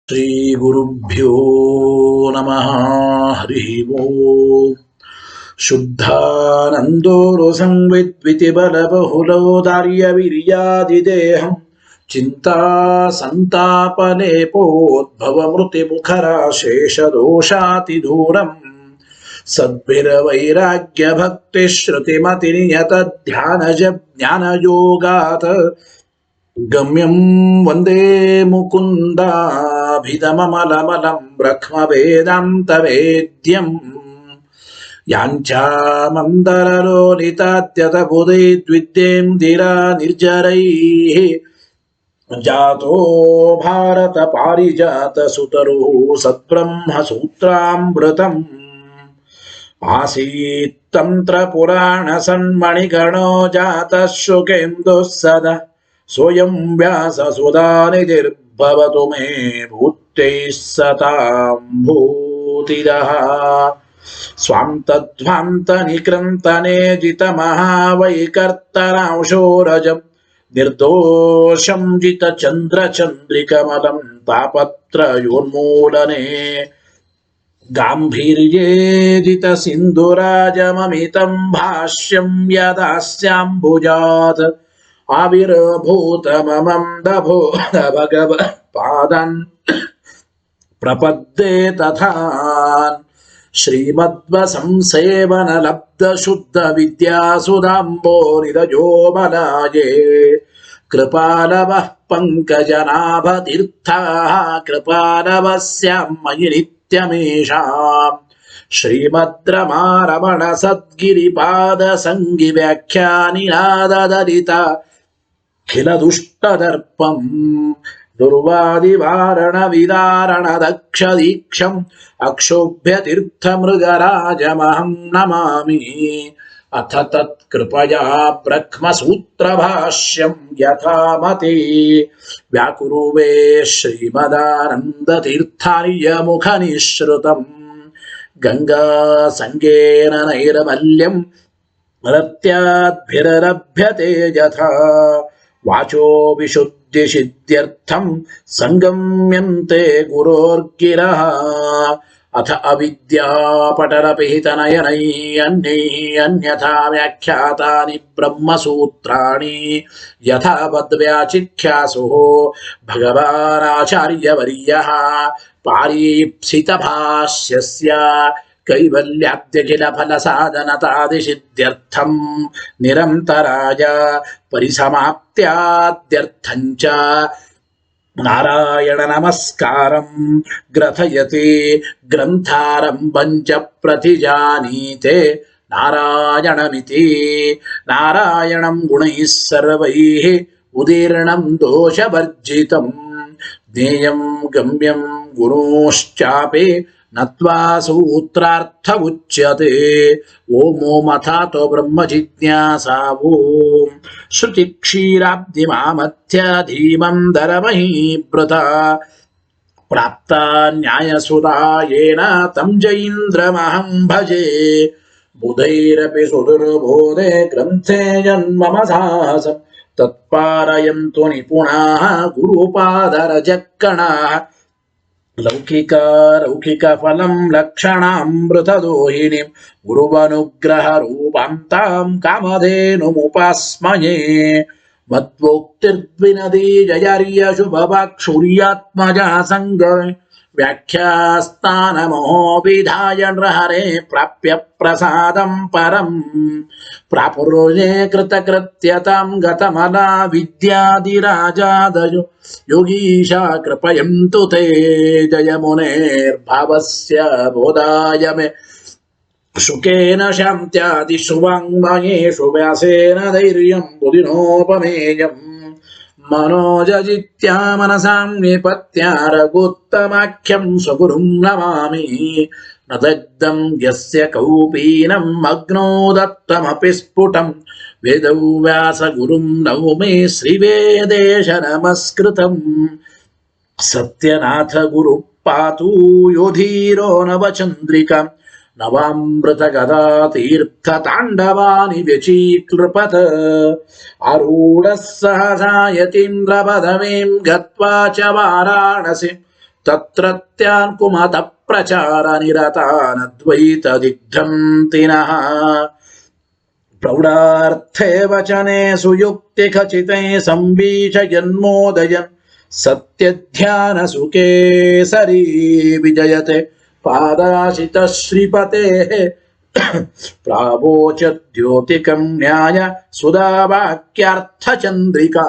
श्रीगुरुभ्यो नमः। हरिः ओम्। शुद्धानन्दोरसंविद्वितिबलबहुलौदार्यवीर्यादिदेहं चिन्ता सन्तापलेपोद्भवमृतिमुखराशेषदोषातिदूरम् सद्भिरवैराग्यभक्तिश्रुतिमतिनियतध्यानज ज्ञानयोगात् गम्यं वन्दे मुकुन्दाभिधममलमलं ब्रह्मवेदान्तवेद्यम् याञ्छामन्दरलोलितात्यतबुधैर्द्विद्येन्दिरा निर्जरैः जातो भारतपारिजातसुतरुः सद्ब्रह्मसूत्रामृतम् आसीत् तन्त्रपुराणसन्मणिगणो जातः शुकेन्दुः सदा सोऽयं व्याससुधानिधिर्भवतु मे भूत्यैः सतां भूतिदः स्वान्तध्वान्तनिकृन्तनेजितमहावैकर्तरांशोरजं निर्दोषं जितचन्द्रचन्द्रिकमलं तापत्रयोन्मूलने गाम्भीर्येदितसिन्धुराजममितं भाष्यं यदास्याम्बुजात् आविर्भूतममं दभोद भगवत्पादान् प्रपद्ये तथान् श्रीमद्वसंसेवनलब्धशुद्धविद्यासुधाम्बोनिधजोबलाये कृपालवः पङ्कजनाभतीर्थाः कृपालवस्यां मयि नित्यमेषाम् श्रीमद्रमारमण सद्गिरिपादसङ्गिव्याख्यानिनाददलिता खिलदुष्टदर्पम् दुर्वादिवारणविदारणदक्षदीक्षम् अक्षोभ्यतीर्थमृगराजमहं नमामि। अथ तत्कृपया ब्रह्मसूत्रभाष्यं यथामति व्याकुरुवे श्रीमदानन्दतीर्थार्यमुखनिःसृतम् गङ्गासङ्गेन नैर्मल्यं रत्याद्भिरलभ्यते यथा वाचो विशुद्धिसिद्ध्यर्थं सङ्गम्यन्ते गुरोर्गिरः अथ अविद्यापटलपिहितनयनैः अन्यैः अन्यथा व्याख्यातानि ब्रह्मसूत्राणि यथा वद्व्याचिख्यासुः भगवानाचार्यवर्यः पारीप्सितभाष्यस्य कैवल्याद्यखिलफलसाधनतादिसिद्ध्यर्थं निरन्तराय परिसमाप्त्याद्यर्थञ्च नारायण नमस्कारं ग्रथयति ग्रन्थारम्भं च प्रतिजानीते नारायणमिति नारायणं गुणैः सर्वैः उदीर्णं दोषवर्जितं ज्ञेयं गम्यं गुणोश्चापि नत्वा सूत्रार्थ उच्यते। ओमोमथातो ब्रह्म जिज्ञासा ओम श्रुतिक्षीराब्धिमामध्यधीमं दरमहीभृता प्राप्ता न्यायसुधायेन तं जयीन्द्रमहं भजे बुधैरपि सुदुर्बोधे ग्रन्थे जन्मम साहसं तत्पारयन्तु निपुणाः गुरुपादरजक्कणाः लौकिकफलं लक्षणामृतदोहिनीं गुरुवनुग्रहरूपां तां कामधेनुमुपास्महे मत्वोक्तिर्द्विनदी जयार्यशुभवाक्शूर्यात्मजा सङ्ग व्याख्यास्तानमहो विधाय नृहरे प्राप्य प्रसादं परं प्रापुर्ये कृतकृत्यतां गतमला विद्यादिराजादयो योगीशा कृपयन्तु ते जयमुनेर्भावस्य बोधाय मे शुकेन शान्त्यादिषुवाङ्मयेषु व्यासेन धैर्यं बुधिनोपमेयम् मनोजजित्या मनसां निपत्या रघुत्तमाख्यं स्वगुरुं नमामि न दग्धं यस्य कौपीनं अग्नौ दत्तमपि स्फुटं वेदौ व्यासगुरुं नौमि श्रीवेदेश नमस्कृतम् सत्यनाथ गुरुः पातु योधीरो नवचन्द्रिकाम् नवामृतगदा तीर्थताण्डवानि व्यचीकृपत आरूढः सहसा यतीन्द्रपदवीं गत्वा च वाराणसीं ತತ್ರತ್ಯಾನ್ ಕುಮತ ಪ್ರಚಾರ ನಿರತಾನದ್ವೈತ ದಿಗ್ಧಂತಿನಃ ಪ್ರೌಢಾರ್ಥೇ ವಚನೆ ಸುಯುಕ್ತಿ ಖಚಿತೈ ಸಂಬೀಜಯನ್ಮೋದಯನ್ ಸತ್ಯಧ್ಯಾನ ಸುಕೇಸರಿ ವಿಜಯತೆ ಪಾದಾಶಿತ ಶ್ರೀಪತೆ ಪ್ರಾವೋಚದ್ಯೋತಿಕಂ ನ್ಯಾಯ ಸುಧಾವಾಕ್ಯಾರ್ಥ ಚಂದ್ರಿಕಾ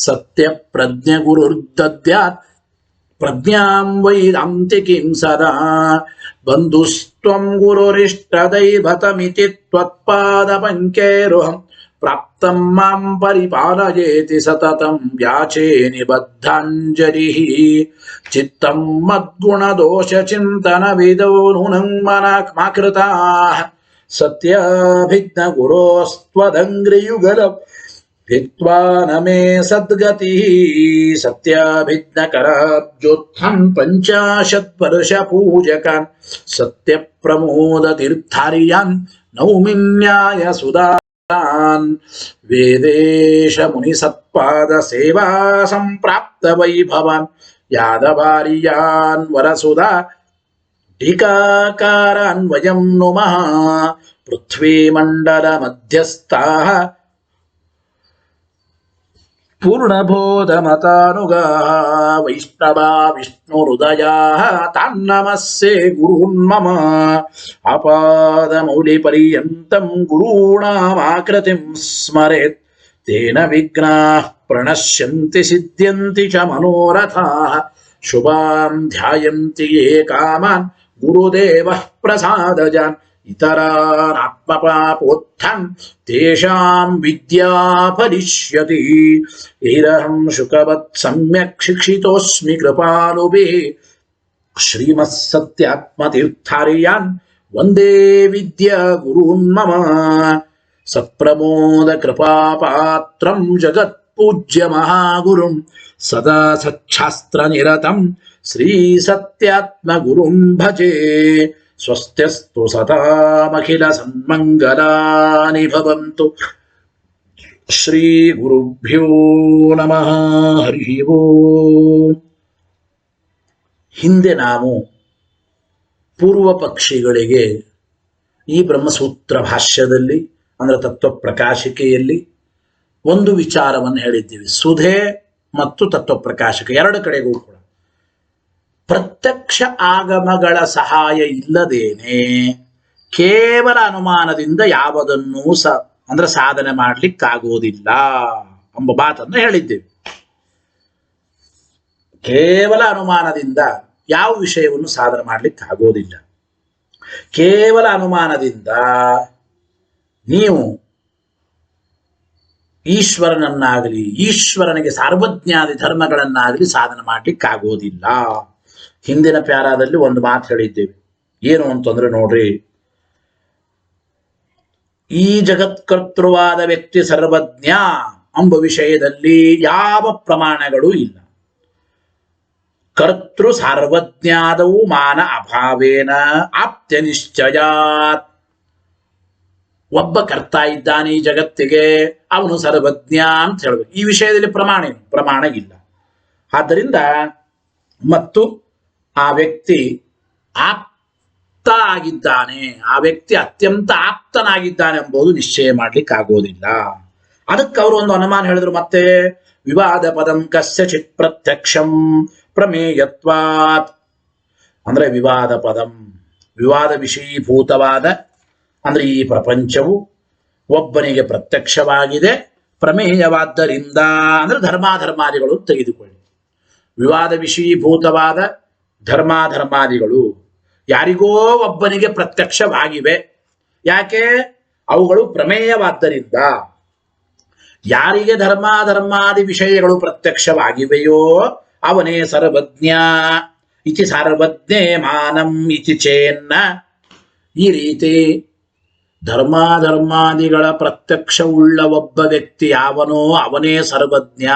ಸತ್ಯ ಪ್ರಜ್ಞ ಗುರುರ್ದದ್ಯಾತ್ ಪ್ರಜ್ಞಾಂ ವೈದಾಂತಿಕೀಂ ಸದಾ ಬಂಧುಸ್ತ್ವಂ ಗುರುರಿಷ್ಟದೈವತಮಿತಿ ತ್ವತ್ಪಾದ ಪಂಕೇರುಹಂ ಪ್ರಾಪ್ತಂ ಮಾಂ ಪರಿಪಾಲಯೇತಿ ಸತತಂ ವ್ಯಾಚೇ ನಿಬದ್ಧಾಂಜಲಿಃ ಚಿತ್ತಂ ಮದ್ಗುಣದೋಷ ಚಿಂತನ ವಿದೋ ನೂನಂ ಮನಃ ಸತ್ಯಾಭಿಜ್ಞ ಗುರೋಸ್ತ್ವದಂಗ್ರಿಯುಗಲ ಭಿಕ್ತ್ವಾ ನಮೇ ಸದ್ಗತಿಃ ಸತ್ಯಾಭಿಜ್ಞ ಕರಾಬ್ಜೋತ್ಥಾನ್ ಪಂಚಾಶತ್ ವರ್ಷ ಪೂಜಕಾನ್ ಸತ್ಯ ಪ್ರಮೋದ ತೀರ್ಥಾರ್ಯಾನ್ ನೌಮಿನ್ಯಾಯ ಸುಧಾ ವೇದೇಶ ಮುನಿ ಸತ್ಪಾದ ಸೇವಾ ಸಂಪ್ರಾಪ್ತ ವೈಭವಾನ್ ಯಾದವಾರ್ಯಾನ್ ವರಸುಧಾ ಟೀಕಾಕಾರಾನ್ ವಯಂ ನುಮಃ ಪೃಥ್ವೀ ಮಂಡಲ ಮಧ್ಯಸ್ಥಾಃ ಪೂರ್ಣಬೋಧಮತಾನುಗಾಃ ವೈಷ್ಣವಾ ವಿಷ್ಣುಹೃದಯಾಃ ತಾನ್ನಮಸ್ಸೇ ಗುರುನ್ಮಮ ಅಪಾದಮೌಲಿಪರ್ಯಂತಂ ಗುರುಣಾಮಾಕೃತಿಂ ಸ್ಮರೇತ್ ತೇನ ವಿಘ್ನಾಃ ಪ್ರಣಶ್ಯಂತಿ ಸಿದ್ಧ್ಯಂತಿ ಚ ಮನೋರಥಾಃ ಶುಭಾಂ ಧ್ಯಾಯಂತಿ ಯೇ ಕಾಮಾನ್ ಗುರುದೇವಃ ಪ್ರಸಾದಜಾನ್ ಇತರಾನಾತ್ಮಪಾಪೋತ್ಥಾನ್ ತೇಷಾಂ ವಿದ್ಯಾ ಫಲಿಷ್ಯತಿ ಏರಹಂ ಶುಕವತ್ ಸಮ್ಯಕ್ ಶಿಕ್ಷಿತೋಸ್ಮಿ ಕೃಪಾಲುಭಿಃ ಶ್ರೀಮತ್ಸತ್ಯಾತ್ಮತೀರ್ಥಾರ್ಯಾನ್ ವಂದೇ ವಿದ್ಯಾ ಗುರೂನ್ ಮಮ ಸತ್ಪ್ರಮೋದ ಕೃಪಾಪಾತ್ರಂ ಜಗತ್ಪೂಜ್ಯ ಮಹಾಗುರುಂ ಸದಾ ಸಚ್ಛಾಸ್ತ್ರ ನಿರತಂ ಶ್ರೀ ಸತ್ಯಾತ್ಮ ಗುರುಂ ಭಜೆ ಸ್ವಸ್ತ್ಯಸ್ತು ಸತಾಮಖಿಲ ಸನ್ಮಂಗಲಾನಿ ಭವಂತು ಶ್ರೀ ಗುರುಭ್ಯೋ ನಮಃ ಹರಿ ಓಂ. ಹಿಂದೆ ನಾವು ಪೂರ್ವ ಪಕ್ಷಿಗಳಿಗೆ ಈ ಬ್ರಹ್ಮಸೂತ್ರ ಭಾಷ್ಯದಲ್ಲಿ ಅಂದ್ರೆ ತತ್ವ ಪ್ರಕಾಶಿಕೆಯಲ್ಲಿ ಒಂದು ವಿಚಾರವನ್ನು ಹೇಳಿದ್ದೀವಿ. ಸುಧೆ ಮತ್ತು ತತ್ವ ಪ್ರಕಾಶಕ ಎರಡು ಕಡೆಗೂ ಕೂಡ ಪ್ರತ್ಯಕ್ಷ ಆಗಮಗಳ ಸಹಾಯ ಇಲ್ಲದೇನೆ ಕೇವಲ ಅನುಮಾನದಿಂದ ಯಾವುದನ್ನೂ ಅಂದ್ರೆ ಸಾಧನೆ ಮಾಡ್ಲಿಕ್ಕಾಗೋದಿಲ್ಲ ಎಂಬ ಮಾತನ್ನು ಹೇಳಿದ್ದೇವೆ. ಕೇವಲ ಅನುಮಾನದಿಂದ ಯಾವ ವಿಷಯವನ್ನು ಸಾಧನೆ ಮಾಡ್ಲಿಕ್ಕಾಗೋದಿಲ್ಲ. ಕೇವಲ ಅನುಮಾನದಿಂದ ನೀವು ಈಶ್ವರನನ್ನಾಗಲಿ ಈಶ್ವರನಿಗೆ ಸಾರ್ವಜ್ಞಾದಿ ಧರ್ಮಗಳನ್ನಾಗಲಿ ಸಾಧನೆ ಮಾಡ್ಲಿಕ್ಕಾಗೋದಿಲ್ಲ. ಹಿಂದಿನ ಪ್ಯಾರಾದಲ್ಲಿ ಒಂದು ಮಾತು ಹೇಳಿದ್ದೇವೆ. ಏನು ಅಂತಂದ್ರೆ ನೋಡ್ರಿ, ಈ ಜಗತ್ಕರ್ತೃವಾದ ವ್ಯಕ್ತಿ ಸರ್ವಜ್ಞ ಎಂಬ ವಿಷಯದಲ್ಲಿ ಯಾವ ಪ್ರಮಾಣಗಳು ಇಲ್ಲ. ಕರ್ತೃ ಸಾರ್ವಜ್ಞಾದವು ಮಾನ ಅಭಾವೇನ ಆಪ್ತ್ಯ ನಿಶ್ಚಯಾತ್. ಒಬ್ಬ ಕರ್ತ ಇದ್ದಾನೆ ಈ ಜಗತ್ತಿಗೆ, ಅವನು ಸರ್ವಜ್ಞ ಅಂತ ಹೇಳಬೇಕು. ಈ ವಿಷಯದಲ್ಲಿ ಪ್ರಮಾಣ ಇಲ್ಲ. ಆದ್ದರಿಂದ ಮತ್ತು ಆ ವ್ಯಕ್ತಿ ಆಪ್ತ ಆಗಿದ್ದಾನೆ, ಆ ವ್ಯಕ್ತಿ ಅತ್ಯಂತ ಆಪ್ತನಾಗಿದ್ದಾನೆ ಎಂಬುದು ನಿಶ್ಚಯ ಮಾಡ್ಲಿಕ್ಕೆ ಆಗೋದಿಲ್ಲ. ಅದಕ್ಕೆ ಅವರು ಒಂದು ಅನುಮಾನ ಹೇಳಿದ್ರು. ಮತ್ತೆ ವಿವಾದ ಪದಂ ಕಸ್ಯಚಿತ್ ಪ್ರತ್ಯಕ್ಷಂ ಪ್ರಮೇಯತ್ವಾತ್ ಅಂದ್ರೆ ವಿವಾದ ಪದಂ, ವಿವಾದ ವಿಷಯೀಭೂತವಾದ ಅಂದ್ರೆ ಈ ಪ್ರಪಂಚವು ಒಬ್ಬನಿಗೆ ಪ್ರತ್ಯಕ್ಷವಾಗಿದೆ, ಪ್ರಮೇಯವಾದ್ದರಿಂದ ಅಂದ್ರೆ ಧರ್ಮಾಧರ್ಮಾದಿಗಳು ತೆಗೆದುಕೊಳ್ಳಿ. ವಿವಾದ ವಿಷಯೀಭೂತವಾದ ಧರ್ಮಾಧರ್ಮಾದಿಗಳು ಯಾರಿಗೋ ಒಬ್ಬನಿಗೆ ಪ್ರತ್ಯಕ್ಷವಾಗಿವೆ. ಯಾಕೆ? ಅವುಗಳು ಪ್ರಮೇಯವಾದ್ದರಿಂದ. ಯಾರಿಗೆ ಧರ್ಮಾಧರ್ಮಾದಿ ವಿಷಯಗಳು ಪ್ರತ್ಯಕ್ಷವಾಗಿವೆಯೋ ಅವನೇ ಸರ್ವಜ್ಞ. ಇತಿ ಸರ್ವಜ್ಞೇ ಮಾನಂ ಇತಿ ಚೇನ್ನ. ಈ ರೀತಿ ಧರ್ಮಾಧರ್ಮಾದಿಗಳ ಪ್ರತ್ಯಕ್ಷವುಳ್ಳ ಒಬ್ಬ ವ್ಯಕ್ತಿ ಯಾವನೋ ಅವನೇ ಸರ್ವಜ್ಞ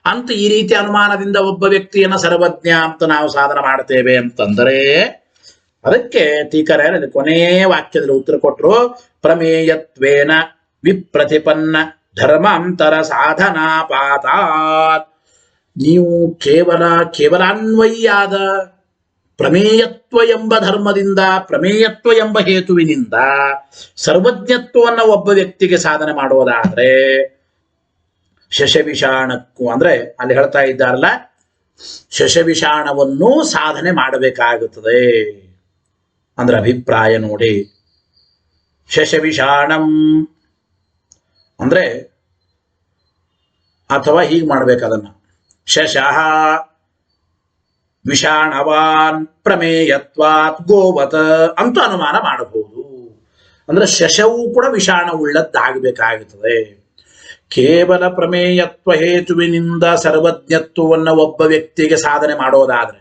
ಅಂತ ಈ ರೀತಿ ಅನುಮಾನದಿಂದ ಒಬ್ಬ ವ್ಯಕ್ತಿಯನ್ನ ಸರ್ವಜ್ಞ ಅಂತ ನಾವು ಸಾಧನೆ ಮಾಡ್ತೇವೆ ಅಂತಂದರೆ ಅದಕ್ಕೆ ಟೀಕರಾಯರು ಕೊನೆ ವಾಕ್ಯದಲ್ಲಿ ಉತ್ತರ ಕೊಟ್ಟರು. ಪ್ರಮೇಯತ್ವೇನ ವಿಪ್ರತಿಪನ್ನ ಧರ್ಮಾಂತರ ಸಾಧನಾ ಪಾತಾತ್. ನೀವು ಕೇವಲಾನ್ವಯಿಯಾದ ಪ್ರಮೇಯತ್ವ ಎಂಬ ಧರ್ಮದಿಂದ, ಪ್ರಮೇಯತ್ವ ಎಂಬ ಹೇತುವಿನಿಂದ ಸರ್ವಜ್ಞತ್ವವನ್ನು ಒಬ್ಬ ವ್ಯಕ್ತಿಗೆ ಸಾಧನೆ ಮಾಡೋದಾದ್ರೆ ಶಶವಿಷಾಣಕ್ಕೂ, ಅಂದ್ರೆ ಅಲ್ಲಿ ಹೇಳ್ತಾ ಇದ್ದಾರಲ್ಲ, ಶಶವಿಷಾಣವನ್ನು ಸಾಧನೆ ಮಾಡಬೇಕಾಗುತ್ತದೆ ಅಂದ್ರೆ ಅಭಿಪ್ರಾಯ ನೋಡಿ. ಶಶವಿಷಾಣಂ ಅಂದ್ರೆ ಅಥವಾ ಹೀಗೆ ಮಾಡ್ಬೇಕದನ್ನ, ಶಶಃ ವಿಷಾಣವಾನ್ ಪ್ರಮೇಯತ್ವಾತ್ ಗೋವತ ಅಂತ ಅನುಮಾನ ಮಾಡಬಹುದು. ಅಂದ್ರೆ ಶಶವೂ ಕೂಡ ವಿಷಾಣವುಳ್ಳದ್ದಾಗಬೇಕಾಗುತ್ತದೆ. ಕೇವಲ ಪ್ರಮೇಯತ್ವ ಹೇತುವಿನಿಂದ ಸರ್ವಜ್ಞತ್ವವನ್ನು ಒಬ್ಬ ವ್ಯಕ್ತಿಗೆ ಸಾಧನೆ ಮಾಡೋದಾದ್ರೆ,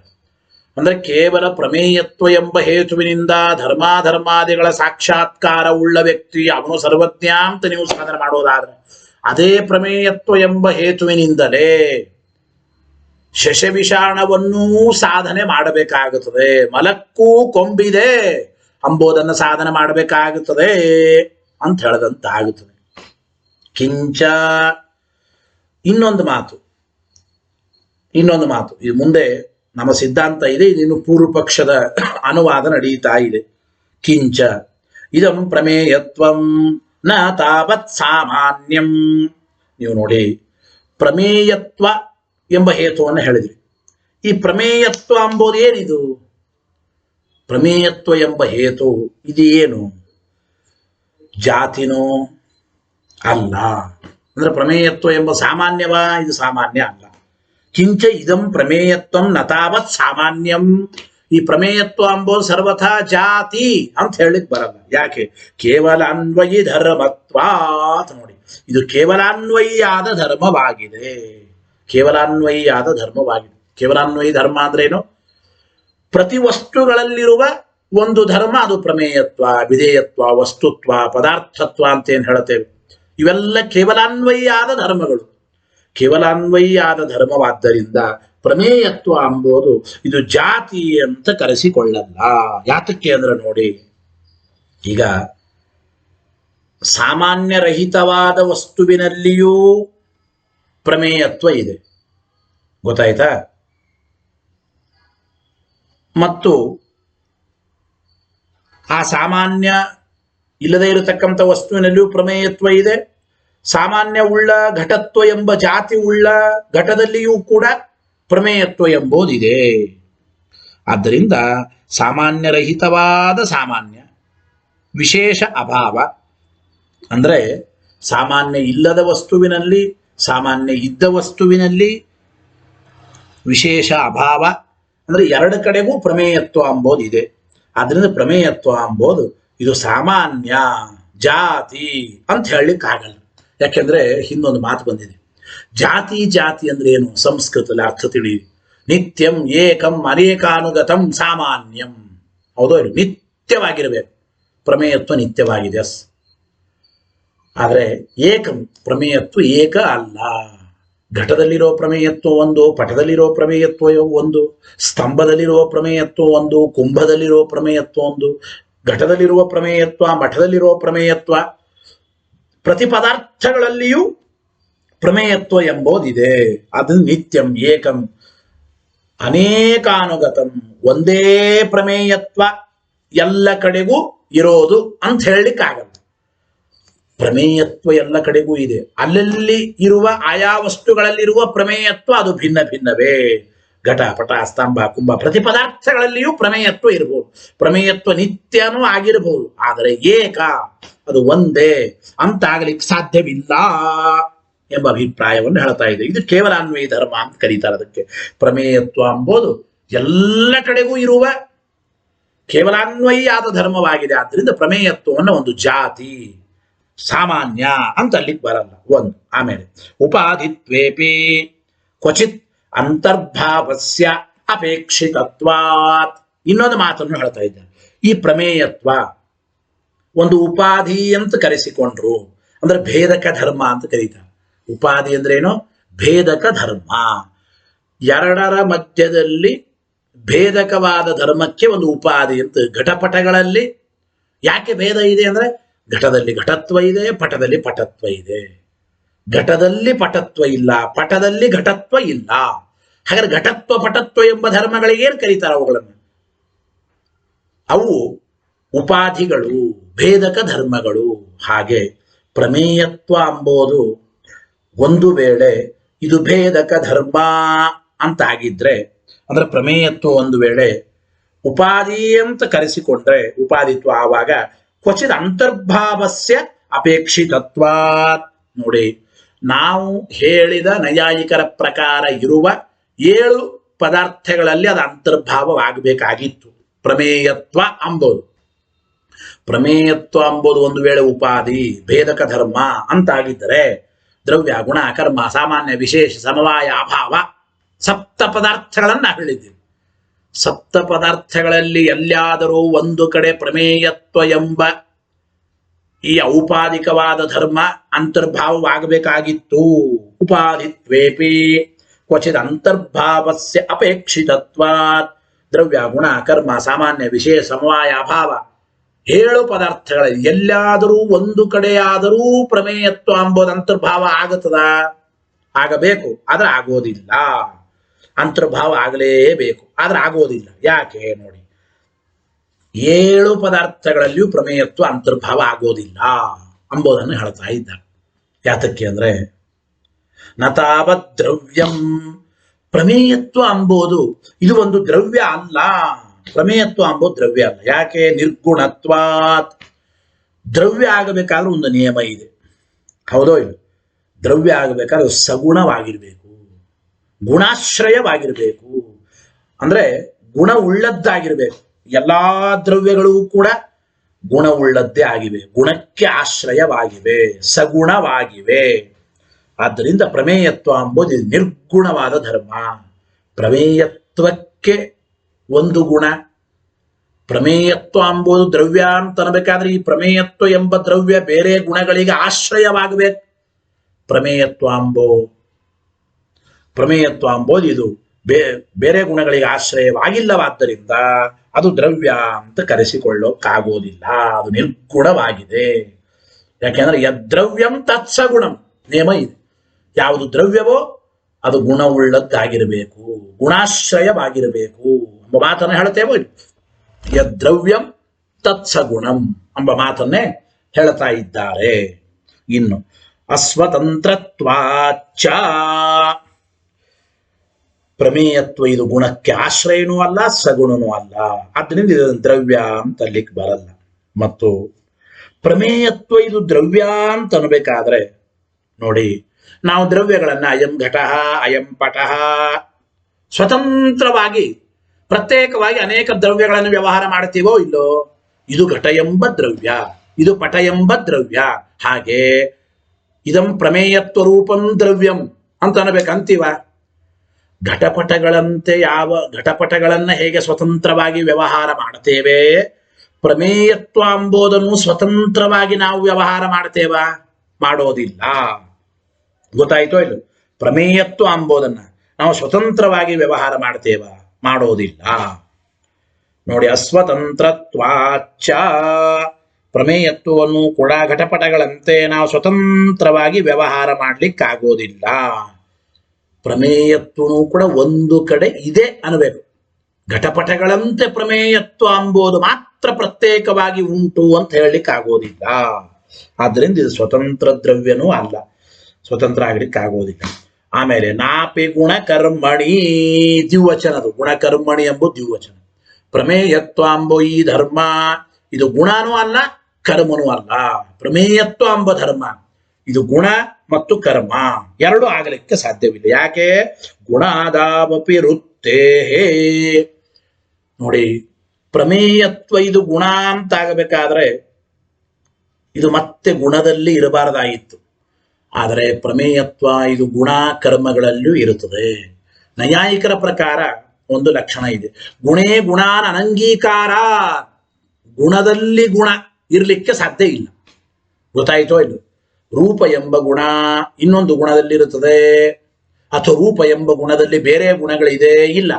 ಅಂದ್ರೆ ಕೇವಲ ಪ್ರಮೇಯತ್ವ ಎಂಬ ಹೇತುವಿನಿಂದ ಧರ್ಮಾಧರ್ಮಾದಿಗಳ ಸಾಕ್ಷಾತ್ಕಾರ ಉಳ್ಳ ವ್ಯಕ್ತಿ ಅವನು ಸರ್ವಜ್ಞ ಅಂತ ನೀವು ಸಾಧನೆ ಮಾಡೋದಾದ್ರೆ, ಅದೇ ಪ್ರಮೇಯತ್ವ ಎಂಬ ಹೇತುವಿನಿಂದಲೇ ಶಶವಿಷಾಣವನ್ನೂ ಸಾಧನೆ ಮಾಡಬೇಕಾಗುತ್ತದೆ. ಮಲಕ್ಕೂ ಕೊಂಬಿದೆ ಅಂಬೋದನ್ನು ಸಾಧನೆ ಮಾಡಬೇಕಾಗುತ್ತದೆ ಅಂತ ಹೇಳದಂತಾಗುತ್ತದೆ. ಕಿಂಚ ಇನ್ನೊಂದು ಮಾತು, ಇದು ಮುಂದೆ ನಮ್ಮ ಸಿದ್ಧಾಂತ ಇದೆ, ಇದಿನ್ನು ಪೂರ್ವ ಪಕ್ಷದ ಅನುವಾದ ನಡೀತಾ ಇದೆ. ಕಿಂಚ ಇದಂ ಪ್ರಮೇಯತ್ವಂ ನ ತಾವತ್ ಸಾಮಾನ್ಯಂ. ನೀವು ನೋಡಿ, ಪ್ರಮೇಯತ್ವ ಎಂಬ ಹೇತುವನ್ನು ಹೇಳಿದ್ರಿ. ಈ ಪ್ರಮೇಯತ್ವ ಎಂಬುದು ಏನಿದು? ಪ್ರಮೇಯತ್ವ ಎಂಬ ಹೇತು ಇದು ಏನು? ಜಾತಿನೋ ಅಲ್ಲ. ಅಂದ್ರೆ ಪ್ರಮೇಯತ್ವ ಎಂಬ ಸಾಮಾನ್ಯವಾ? ಇದು ಸಾಮಾನ್ಯ ಅಲ್ಲ. ಕಿಂಚ ಇದಂ ಪ್ರಮೇಯತ್ವಂ ನತಾವತ್ ಸಾಮಾನ್ಯಂ. ಈ ಪ್ರಮೇಯತ್ವ ಎಂಬುದು ಸರ್ವಥಾ ಜಾತಿ ಅಂತ ಹೇಳಲಿಕ್ಕೆ ಬರಲ್ಲ. ಯಾಕೆ? ಕೇವಲ ಅನ್ವಯಿ ಧರ್ಮತ್ವಾತ್. ನೋಡಿ, ಇದು ಕೇವಲಾನ್ವಯಿಯಾದ ಧರ್ಮವಾಗಿದೆ. ಕೇವಲಾನ್ವಯಿಯಾದ ಧರ್ಮವಾಗಿದೆ. ಕೇವಲಾನ್ವಯಿ ಧರ್ಮ ಅಂದ್ರೆ ಏನು? ಪ್ರತಿ ವಸ್ತುಗಳಲ್ಲಿರುವ ಒಂದು ಧರ್ಮ, ಅದು ಪ್ರಮೇಯತ್ವ, ವಿಧೇಯತ್ವ, ವಸ್ತುತ್ವ, ಪದಾರ್ಥತ್ವ ಅಂತ ಏನ್ ಹೇಳ್ತೇವೆ, ಇವೆಲ್ಲ ಕೇವಲಾನ್ವಯಿಯಾದ ಧರ್ಮಗಳು. ಕೇವಲಾನ್ವಯಿಯಾದ ಧರ್ಮವಾದ್ದರಿಂದ ಪ್ರಮೇಯತ್ವ ಎಂಬುದು ಇದು ಜಾತಿ ಅಂತ ಕರೆಸಿಕೊಳ್ಳಲ್ಲ. ಯಾತಕ್ಕೆ ಅಂದ್ರೆ ನೋಡಿ, ಈಗ ಸಾಮಾನ್ಯರಹಿತವಾದ ವಸ್ತುವಿನಲ್ಲಿಯೂ ಪ್ರಮೇಯತ್ವ ಇದೆ, ಗೊತ್ತಾಯ್ತಾ? ಮತ್ತು ಆ ಸಾಮಾನ್ಯ ಇಲ್ಲದೆ ಇರತಕ್ಕಂಥ ವಸ್ತುವಿನಲ್ಲಿಯೂ ಪ್ರಮೇಯತ್ವ ಇದೆ. ಸಾಮಾನ್ಯ ಉಳ್ಳ ಘಟತ್ವ ಎಂಬ ಜಾತಿ ಉಳ್ಳ ಘಟದಲ್ಲಿಯೂ ಕೂಡ ಪ್ರಮೇಯತ್ವ ಎಂಬುದಿದೆ. ಆದ್ದರಿಂದ ಸಾಮಾನ್ಯರಹಿತವಾದ ಸಾಮಾನ್ಯ, ವಿಶೇಷ ಅಭಾವ ಅಂದ್ರೆ ಸಾಮಾನ್ಯ ಇಲ್ಲದ ವಸ್ತುವಿನಲ್ಲಿ, ಸಾಮಾನ್ಯ ಇದ್ದ ವಸ್ತುವಿನಲ್ಲಿ ವಿಶೇಷ ಅಭಾವ ಅಂದ್ರೆ ಎರಡು ಕಡೆಗೂ ಪ್ರಮೇಯತ್ವ ಎಂಬುದಿದೆ. ಆದ್ರಿಂದ ಪ್ರಮೇಯತ್ವ ಎಂಬುದು ಇದು ಸಾಮಾನ್ಯ, ಜಾತಿ ಅಂತ ಹೇಳಲಿಕ್ಕೆ ಆಗಲ್ಲ. ಯಾಕೆಂದ್ರೆ ಹಿಂದೊಂದು ಮಾತು ಬಂದಿದೆ, ಜಾತಿ ಜಾತಿ ಅಂದ್ರೆ ಏನು? ಸಂಸ್ಕೃತದಲ್ಲಿ ಅರ್ಥ ತಿಳಿಯಿರಿ. ನಿತ್ಯಂ ಏಕಂ ಅನೇಕಾನುಗತಂ ಸಾಮಾನ್ಯಂ. ಹೌದೋ ಇದು ನಿತ್ಯವಾಗಿರಬೇಕು. ಪ್ರಮೇಯತ್ವ ನಿತ್ಯವಾಗಿದೆ. ಆದ್ರೆ ಏಕಂ ಪ್ರಮೇಯತ್ವ ಏಕ ಅಲ್ಲ. ಘಟದಲ್ಲಿರೋ ಪ್ರಮೇಯತ್ವ ಒಂದು, ಪಟದಲ್ಲಿರೋ ಪ್ರಮೇಯತ್ವ ಒಂದು, ಸ್ತಂಭದಲ್ಲಿರುವ ಪ್ರಮೇಯತ್ವ ಒಂದು, ಕುಂಭದಲ್ಲಿರೋ ಪ್ರಮೇಯತ್ವ ಒಂದು, ಘಟದಲ್ಲಿರುವ ಪ್ರಮೇಯತ್ವ, ಮಠದಲ್ಲಿರುವ ಪ್ರಮೇಯತ್ವ, ಪ್ರತಿ ಪದಾರ್ಥಗಳಲ್ಲಿಯೂ ಪ್ರಮೇಯತ್ವ ಎಂಬುದಿದೆ. ಅದು ನಿತ್ಯಂ ಏಕಂ ಅನೇಕಾನುಗತಂ. ಒಂದೇ ಪ್ರಮೇಯತ್ವ ಎಲ್ಲ ಕಡೆಗೂ ಇರೋದು ಅಂತ ಹೇಳಲಿಕ್ಕಾಗಲ್ಲ. ಪ್ರಮೇಯತ್ವ ಎಲ್ಲ ಕಡೆಗೂ ಇದೆ. ಅಲ್ಲಲ್ಲಿ ಇರುವ ಆಯಾ ವಸ್ತುಗಳಲ್ಲಿರುವ ಪ್ರಮೇಯತ್ವ ಅದು ಭಿನ್ನ ಭಿನ್ನವೇ. ಘಟ ಪಟ ಸ್ತಂಭ ಕುಂಭ ಪ್ರತಿ ಪದಾರ್ಥಗಳಲ್ಲಿಯೂ ಪ್ರಮೇಯತ್ವ ಇರಬಹುದು. ಪ್ರಮೇಯತ್ವ ನಿತ್ಯನೂ ಆಗಿರಬಹುದು. ಆದರೆ ಏಕ ಅದು ಒಂದೇ ಅಂತಾಗಲಿಕ್ಕೆ ಸಾಧ್ಯವಿಲ್ಲ ಎಂಬ ಅಭಿಪ್ರಾಯವನ್ನು ಹೇಳ್ತಾ ಇದೆ. ಇದು ಕೇವಲ ಅನ್ವಯ ಧರ್ಮ ಅಂತ ಕರೀತಾರೆ. ಅದಕ್ಕೆ ಪ್ರಮೇಯತ್ವ ಎಂಬುದು ಎಲ್ಲ ಕಡೆಗೂ ಇರುವ ಕೇವಲಾನ್ವಯಿಯಾದ ಧರ್ಮವಾಗಿದೆ. ಆದ್ದರಿಂದ ಪ್ರಮೇಯತ್ವವನ್ನು ಒಂದು ಜಾತಿ, ಸಾಮಾನ್ಯ ಅಂತ ಅಲ್ಲಿಗೆ ಬರಲ್ಲ. ಒಂದು. ಆಮೇಲೆ ಉಪಾಧಿತ್ವೇಪಿ ಕ್ವಚಿತ್ ಅಂತರ್ಭಾವಸ್ಯ ಅಪೇಕ್ಷಿತತ್ವಾತ್. ಇನ್ನೊಂದು ಮಾತನ್ನು ಹೇಳ್ತಾ ಇದ್ದಾರೆ. ಈ ಪ್ರಮೇಯತ್ವ ಒಂದು ಉಪಾಧಿ ಅಂತ ಕರೆಸಿಕೊಂಡ್ರು ಅಂದ್ರೆ ಭೇದಕ ಧರ್ಮ ಅಂತ ಕರೀತಾರೆ. ಉಪಾಧಿ ಅಂದ್ರೆ ಏನು? ಭೇದಕ ಧರ್ಮ. ಎರಡರ ಮಧ್ಯದಲ್ಲಿ ಭೇದಕವಾದ ಧರ್ಮಕ್ಕೆ ಒಂದು ಉಪಾಧಿ ಅಂತ. ಘಟಪಟಗಳಲ್ಲಿ ಯಾಕೆ ಭೇದ ಇದೆ ಅಂದ್ರೆ ಘಟದಲ್ಲಿ ಘಟತ್ವ ಇದೆ, ಪಟದಲ್ಲಿ ಪಟತ್ವ ಇದೆ. ಘಟದಲ್ಲಿ ಪಟತ್ವ ಇಲ್ಲ, ಪಟದಲ್ಲಿ ಘಟತ್ವ ಇಲ್ಲ. ಹಾಗಾದ್ರೆ ಘಟತ್ವ ಪಟತ್ವ ಎಂಬ ಧರ್ಮಗಳಿಗೆ ಏನು ಕರೀತಾರೆ ಅವುಗಳನ್ನು? ಅವು ಉಪಾಧಿಗಳು, ಭೇದಕ ಧರ್ಮಗಳು. ಹಾಗೆ ಪ್ರಮೇಯತ್ವ ಅಂಬೋದು ಒಂದು ವೇಳೆ ಇದು ಭೇದಕ ಧರ್ಮ ಅಂತಾಗಿದ್ರೆ, ಅಂದ್ರೆ ಪ್ರಮೇಯತ್ವ ಒಂದು ವೇಳೆ ಉಪಾಧಿ ಅಂತ ಕರೆಸಿಕೊಂಡ್ರೆ ಉಪಾಧಿತ್ವ ಆವಾಗ ಕ್ವಚಿತ್ ಅಂತರ್ಭಾವಸ್ಯ ಅಪೇಕ್ಷಿತತ್ವ. ನೋಡಿ, ನಾವು ಹೇಳಿದ ನೈಯಾಯಿಕರ ಪ್ರಕಾರ ಇರುವ 7 ಪದಾರ್ಥಗಳಲ್ಲಿ ಅದು ಅಂತರ್ಭಾವವಾಗಬೇಕಾಗಿತ್ತು ಪ್ರಮೇಯತ್ವ ಅಂಬೋದು. ಪ್ರಮೇಯತ್ವ ಅಂಬೋದು ಒಂದು ವೇಳೆ ಉಪಾಧಿ ಭೇದಕ ಧರ್ಮ ಅಂತಾಗಿದ್ದರೆ ದ್ರವ್ಯ ಗುಣ ಕರ್ಮ ಸಾಮಾನ್ಯ ವಿಶೇಷ ಸಮವಾಯ ಅಭಾವ ಸಪ್ತ ಪದಾರ್ಥಗಳನ್ನ ಹೇಳಿದ್ದೀವಿ. ಸಪ್ತ ಪದಾರ್ಥಗಳಲ್ಲಿ ಎಲ್ಲಿಯಾದರೂ ಒಂದು ಕಡೆ ಪ್ರಮೇಯತ್ವ ಎಂಬ ಈ ಔಪಾಧಿಕವಾದ ಧರ್ಮ ಅಂತರ್ಭಾವವಾಗಬೇಕಾಗಿತ್ತು. ಉಪಾಧಿತ್ವೇಪಿ ಕ್ವಚಿತ್ ಅಂತರ್ಭಾವಸ್ಯ ಅಪೇಕ್ಷಿತತ್ವಾತ್ ದ್ರವ್ಯ ಗುಣ ಕರ್ಮ ಸಾಮಾನ್ಯ ವಿಶೇಷ ಸಮವಾಯ ಅಭಾವ 7 ಪದಾರ್ಥಗಳಲ್ಲಿ ಎಲ್ಲಾದರೂ ಒಂದು ಕಡೆಯಾದರೂ ಪ್ರಮೇಯತ್ವ ಎಂಬುದು ಅಂತರ್ಭಾವ ಆಗತದ? ಆಗಬೇಕು, ಆದ್ರೆ ಆಗೋದಿಲ್ಲ. ಅಂತರ್ಭಾವ ಆಗಲೇಬೇಕು, ಆದ್ರೆ ಆಗೋದಿಲ್ಲ. ಯಾಕೆ ನೋಡಿ, 7 ಪದಾರ್ಥಗಳಲ್ಲಿಯೂ ಪ್ರಮೇಯತ್ವ ಅಂತರ್ಭಾವ ಆಗೋದಿಲ್ಲ ಅಂಬೋದನ್ನು ಹೇಳ್ತಾ ಇದ್ದಾರೆ. ಯಾತಕ್ಕೆ ಅಂದ್ರೆ ನತಾವತ್ ದ್ರವ್ಯಂ, ಪ್ರಮೇಯತ್ವ ಅಂಬೋದು ಇದು ಒಂದು ದ್ರವ್ಯ ಅಲ್ಲ. ಪ್ರಮೇಯತ್ವ ಅಂಬೋದು ದ್ರವ್ಯ ಅಲ್ಲ. ಯಾಕೆ? ನಿರ್ಗುಣತ್ವಾತ್. ದ್ರವ್ಯ ಆಗಬೇಕಾದ್ರೆ ಒಂದು ನಿಯಮ ಇದೆ, ಹೌದೋ ಇಲ್ಲ? ದ್ರವ್ಯ ಆಗಬೇಕಾದ್ರೆ ಸಗುಣವಾಗಿರ್ಬೇಕು, ಗುಣಾಶ್ರಯವಾಗಿರ್ಬೇಕು. ಅಂದ್ರೆ ಗುಣ ಉಳ್ಳದ್ದಾಗಿರ್ಬೇಕು. ಎಲ್ಲಾ ದ್ರವ್ಯಗಳು ಕೂಡ ಗುಣವುಳ್ಳದ್ದೇ ಆಗಿವೆ, ಗುಣಕ್ಕೆ ಆಶ್ರಯವಾಗಿವೆ, ಸಗುಣವಾಗಿವೆ. ಆದ್ದರಿಂದ ಪ್ರಮೇಯತ್ವ ಎಂಬುದು ನಿರ್ಗುಣವಾದ ಧರ್ಮ. ಪ್ರಮೇಯತ್ವಕ್ಕೆ ಒಂದು ಗುಣ, ಪ್ರಮೇಯತ್ವ ಎಂಬುದು ದ್ರವ್ಯ ಅಂತ ಅನ್ನಬೇಕಾದ್ರೆ ಈ ಪ್ರಮೇಯತ್ವ ಎಂಬ ದ್ರವ್ಯ ಬೇರೆ ಗುಣಗಳಿಗೆ ಆಶ್ರಯವಾಗಬೇಕು. ಪ್ರಮೇಯತ್ವ ಎಂಬುದು ಇದು ಬೇರೆ ಗುಣಗಳಿಗೆ ಆಶ್ರಯವಾಗಿಲ್ಲವಾದ್ದರಿಂದ ಅದು ದ್ರವ್ಯ ಅಂತ ಕರೆಸಿಕೊಳ್ಳೋಕ್ಕಾಗೋದಿಲ್ಲ. ಅದು ನಿರ್ಗುಣವಾಗಿದೆ. ಯಾಕೆಂದ್ರೆ ಯದ್ರವ್ಯಂ ತತ್ಸಗುಣಂ ನೇಮ ಇದೆ. ಯಾವುದು ದ್ರವ್ಯವೋ ಅದು ಗುಣವುಳ್ಳದ್ದಾಗಿರಬೇಕು, ಗುಣಾಶ್ರಯವಾಗಿರಬೇಕು ಎಂಬ ಮಾತನ್ನು ಹೇಳ್ತೇವೆ. ಯದ್ರವ್ಯಂ ತತ್ಸಗುಣಂ ಎಂಬ ಮಾತನ್ನೇ ಹೇಳ್ತಾ ಇದ್ದಾರೆ. ಇನ್ನು ಅಸ್ವತಂತ್ರತ್ವಾಚ, ಪ್ರಮೇಯತ್ವ ಇದು ಗುಣಕ್ಕೆ ಆಶ್ರಯನೂ ಅಲ್ಲ, ಸಗುಣನೂ ಅಲ್ಲ. ಆದ್ದರಿಂದ ಇದು ದ್ರವ್ಯ ಅಂತ ಅಲ್ಲಿಗೆ ಬರಲ್ಲ. ಮತ್ತು ಪ್ರಮೇಯತ್ವ ಇದು ದ್ರವ್ಯ ಅಂತ ಅನ್ಬೇಕಾದ್ರೆ ನೋಡಿ, ನಾವು ದ್ರವ್ಯಗಳನ್ನ ಅಯಂ ಘಟಃ ಅಯಂ ಪಟಃ ಸ್ವತಂತ್ರವಾಗಿ ಪ್ರತ್ಯೇಕವಾಗಿ ಅನೇಕ ದ್ರವ್ಯಗಳನ್ನು ವ್ಯವಹಾರ ಮಾಡ್ತೀವೋ ಇಲ್ಲೋ? ಇದು ಘಟ ಎಂಬ ದ್ರವ್ಯ, ಇದು ಪಟ ಎಂಬ ದ್ರವ್ಯ. ಹಾಗೆ ಇದಂ ಪ್ರಮೇಯತ್ವ ರೂಪಂ ದ್ರವ್ಯಂ ಅಂತ ಅನ್ಬೇಕಂತೀವ? ಘಟಪಟಗಳಂತೆ ಘಟಪಟಗಳನ್ನ ಹೇಗೆ ಸ್ವತಂತ್ರವಾಗಿ ವ್ಯವಹಾರ ಮಾಡ್ತೇವೆ, ಪ್ರಮೇಯತ್ವ ಎಂಬುದನ್ನು ಸ್ವತಂತ್ರವಾಗಿ ನಾವು ವ್ಯವಹಾರ ಮಾಡ್ತೇವ? ಮಾಡೋದಿಲ್ಲ. ಗೊತ್ತಾಯ್ತೋ ಇಲ್ಲ? ಪ್ರಮೇಯತ್ವ ಎಂಬುದನ್ನ ನಾವು ಸ್ವತಂತ್ರವಾಗಿ ವ್ಯವಹಾರ ಮಾಡ್ತೇವ? ಮಾಡೋದಿಲ್ಲ. ನೋಡಿ, ಅಸ್ವತಂತ್ರತ್ವಾಚ, ಪ್ರಮೇಯತ್ವವನ್ನು ಕೂಡ ಘಟಪಟಗಳಂತೆ ನಾವು ಸ್ವತಂತ್ರವಾಗಿ ವ್ಯವಹಾರ ಮಾಡ್ಲಿಕ್ಕಾಗೋದಿಲ್ಲ. ಪ್ರಮೇಯತ್ವನೂ ಕೂಡ ಒಂದು ಕಡೆ ಇದೆ ಅನ್ನಬೇಕು. ಘಟಪಟಗಳಂತೆ ಪ್ರಮೇಯತ್ವ ಎಂಬುದು ಮಾತ್ರ ಪ್ರತ್ಯೇಕವಾಗಿ ಉಂಟು ಅಂತ ಹೇಳಲಿಕ್ಕಾಗೋದಿಲ್ಲ. ಆದ್ದರಿಂದ ಇದು ಸ್ವತಂತ್ರ ದ್ರವ್ಯನೂ ಅಲ್ಲ, ಸ್ವತಂತ್ರ ಆಗ್ಲಿಕ್ಕಾಗೋದಿಲ್ಲ. ಆಮೇಲೆ ನಾಪಿ ಗುಣಕರ್ಮಣಿ, ದ್ವಿವಚನದು. ಗುಣಕರ್ಮಣಿ ಎಂಬುದು ದ್ವಿವಚನ. ಪ್ರಮೇಯತ್ವ ಎಂಬ ಈ ಧರ್ಮ ಇದು ಗುಣನೂ ಅಲ್ಲ, ಕರ್ಮನೂ ಅಲ್ಲ. ಪ್ರಮೇಯತ್ವ ಎಂಬ ಧರ್ಮ ಇದು ಗುಣ ಮತ್ತು ಕರ್ಮ ಎರಡು ಆಗಲಿಕ್ಕೆ ಸಾಧ್ಯವಿಲ್ಲ. ಯಾಕೆ? ಗುಣಾದಾವಪಿ ವೃತ್ತೇಹೇ. ನೋಡಿ, ಪ್ರಮೇಯತ್ವ ಇದು ಗುಣ ಅಂತ ಆಗಬೇಕಾದ್ರೆ ಇದು ಮತ್ತೆ ಗುಣದಲ್ಲಿ ಇರಬಾರದಾಗಿತ್ತು. ಆದರೆ ಪ್ರಮೇಯತ್ವ ಇದು ಗುಣ ಕರ್ಮಗಳಲ್ಲೂ ಇರುತ್ತದೆ. ನೈಯಾಯಿಕರ ಪ್ರಕಾರ ಒಂದು ಲಕ್ಷಣ ಇದೆ, ಗುಣೇ ಗುಣಾನ್ ಅನಂಗೀಕಾರ. ಗುಣದಲ್ಲಿ ಗುಣ ಇರಲಿಕ್ಕೆ ಸಾಧ್ಯ ಇಲ್ಲ. ಗೊತ್ತಾಯ್ತೋ ಇಲ್ಲ? ರೂಪ ಎಂಬ ಗುಣ ಇನ್ನೊಂದು ಗುಣದಲ್ಲಿ ಇರುತ್ತದೆ, ಅಥವಾ ರೂಪ ಎಂಬ ಗುಣದಲ್ಲಿ ಬೇರೆ ಗುಣಗಳಿದೆ ಇಲ್ಲ.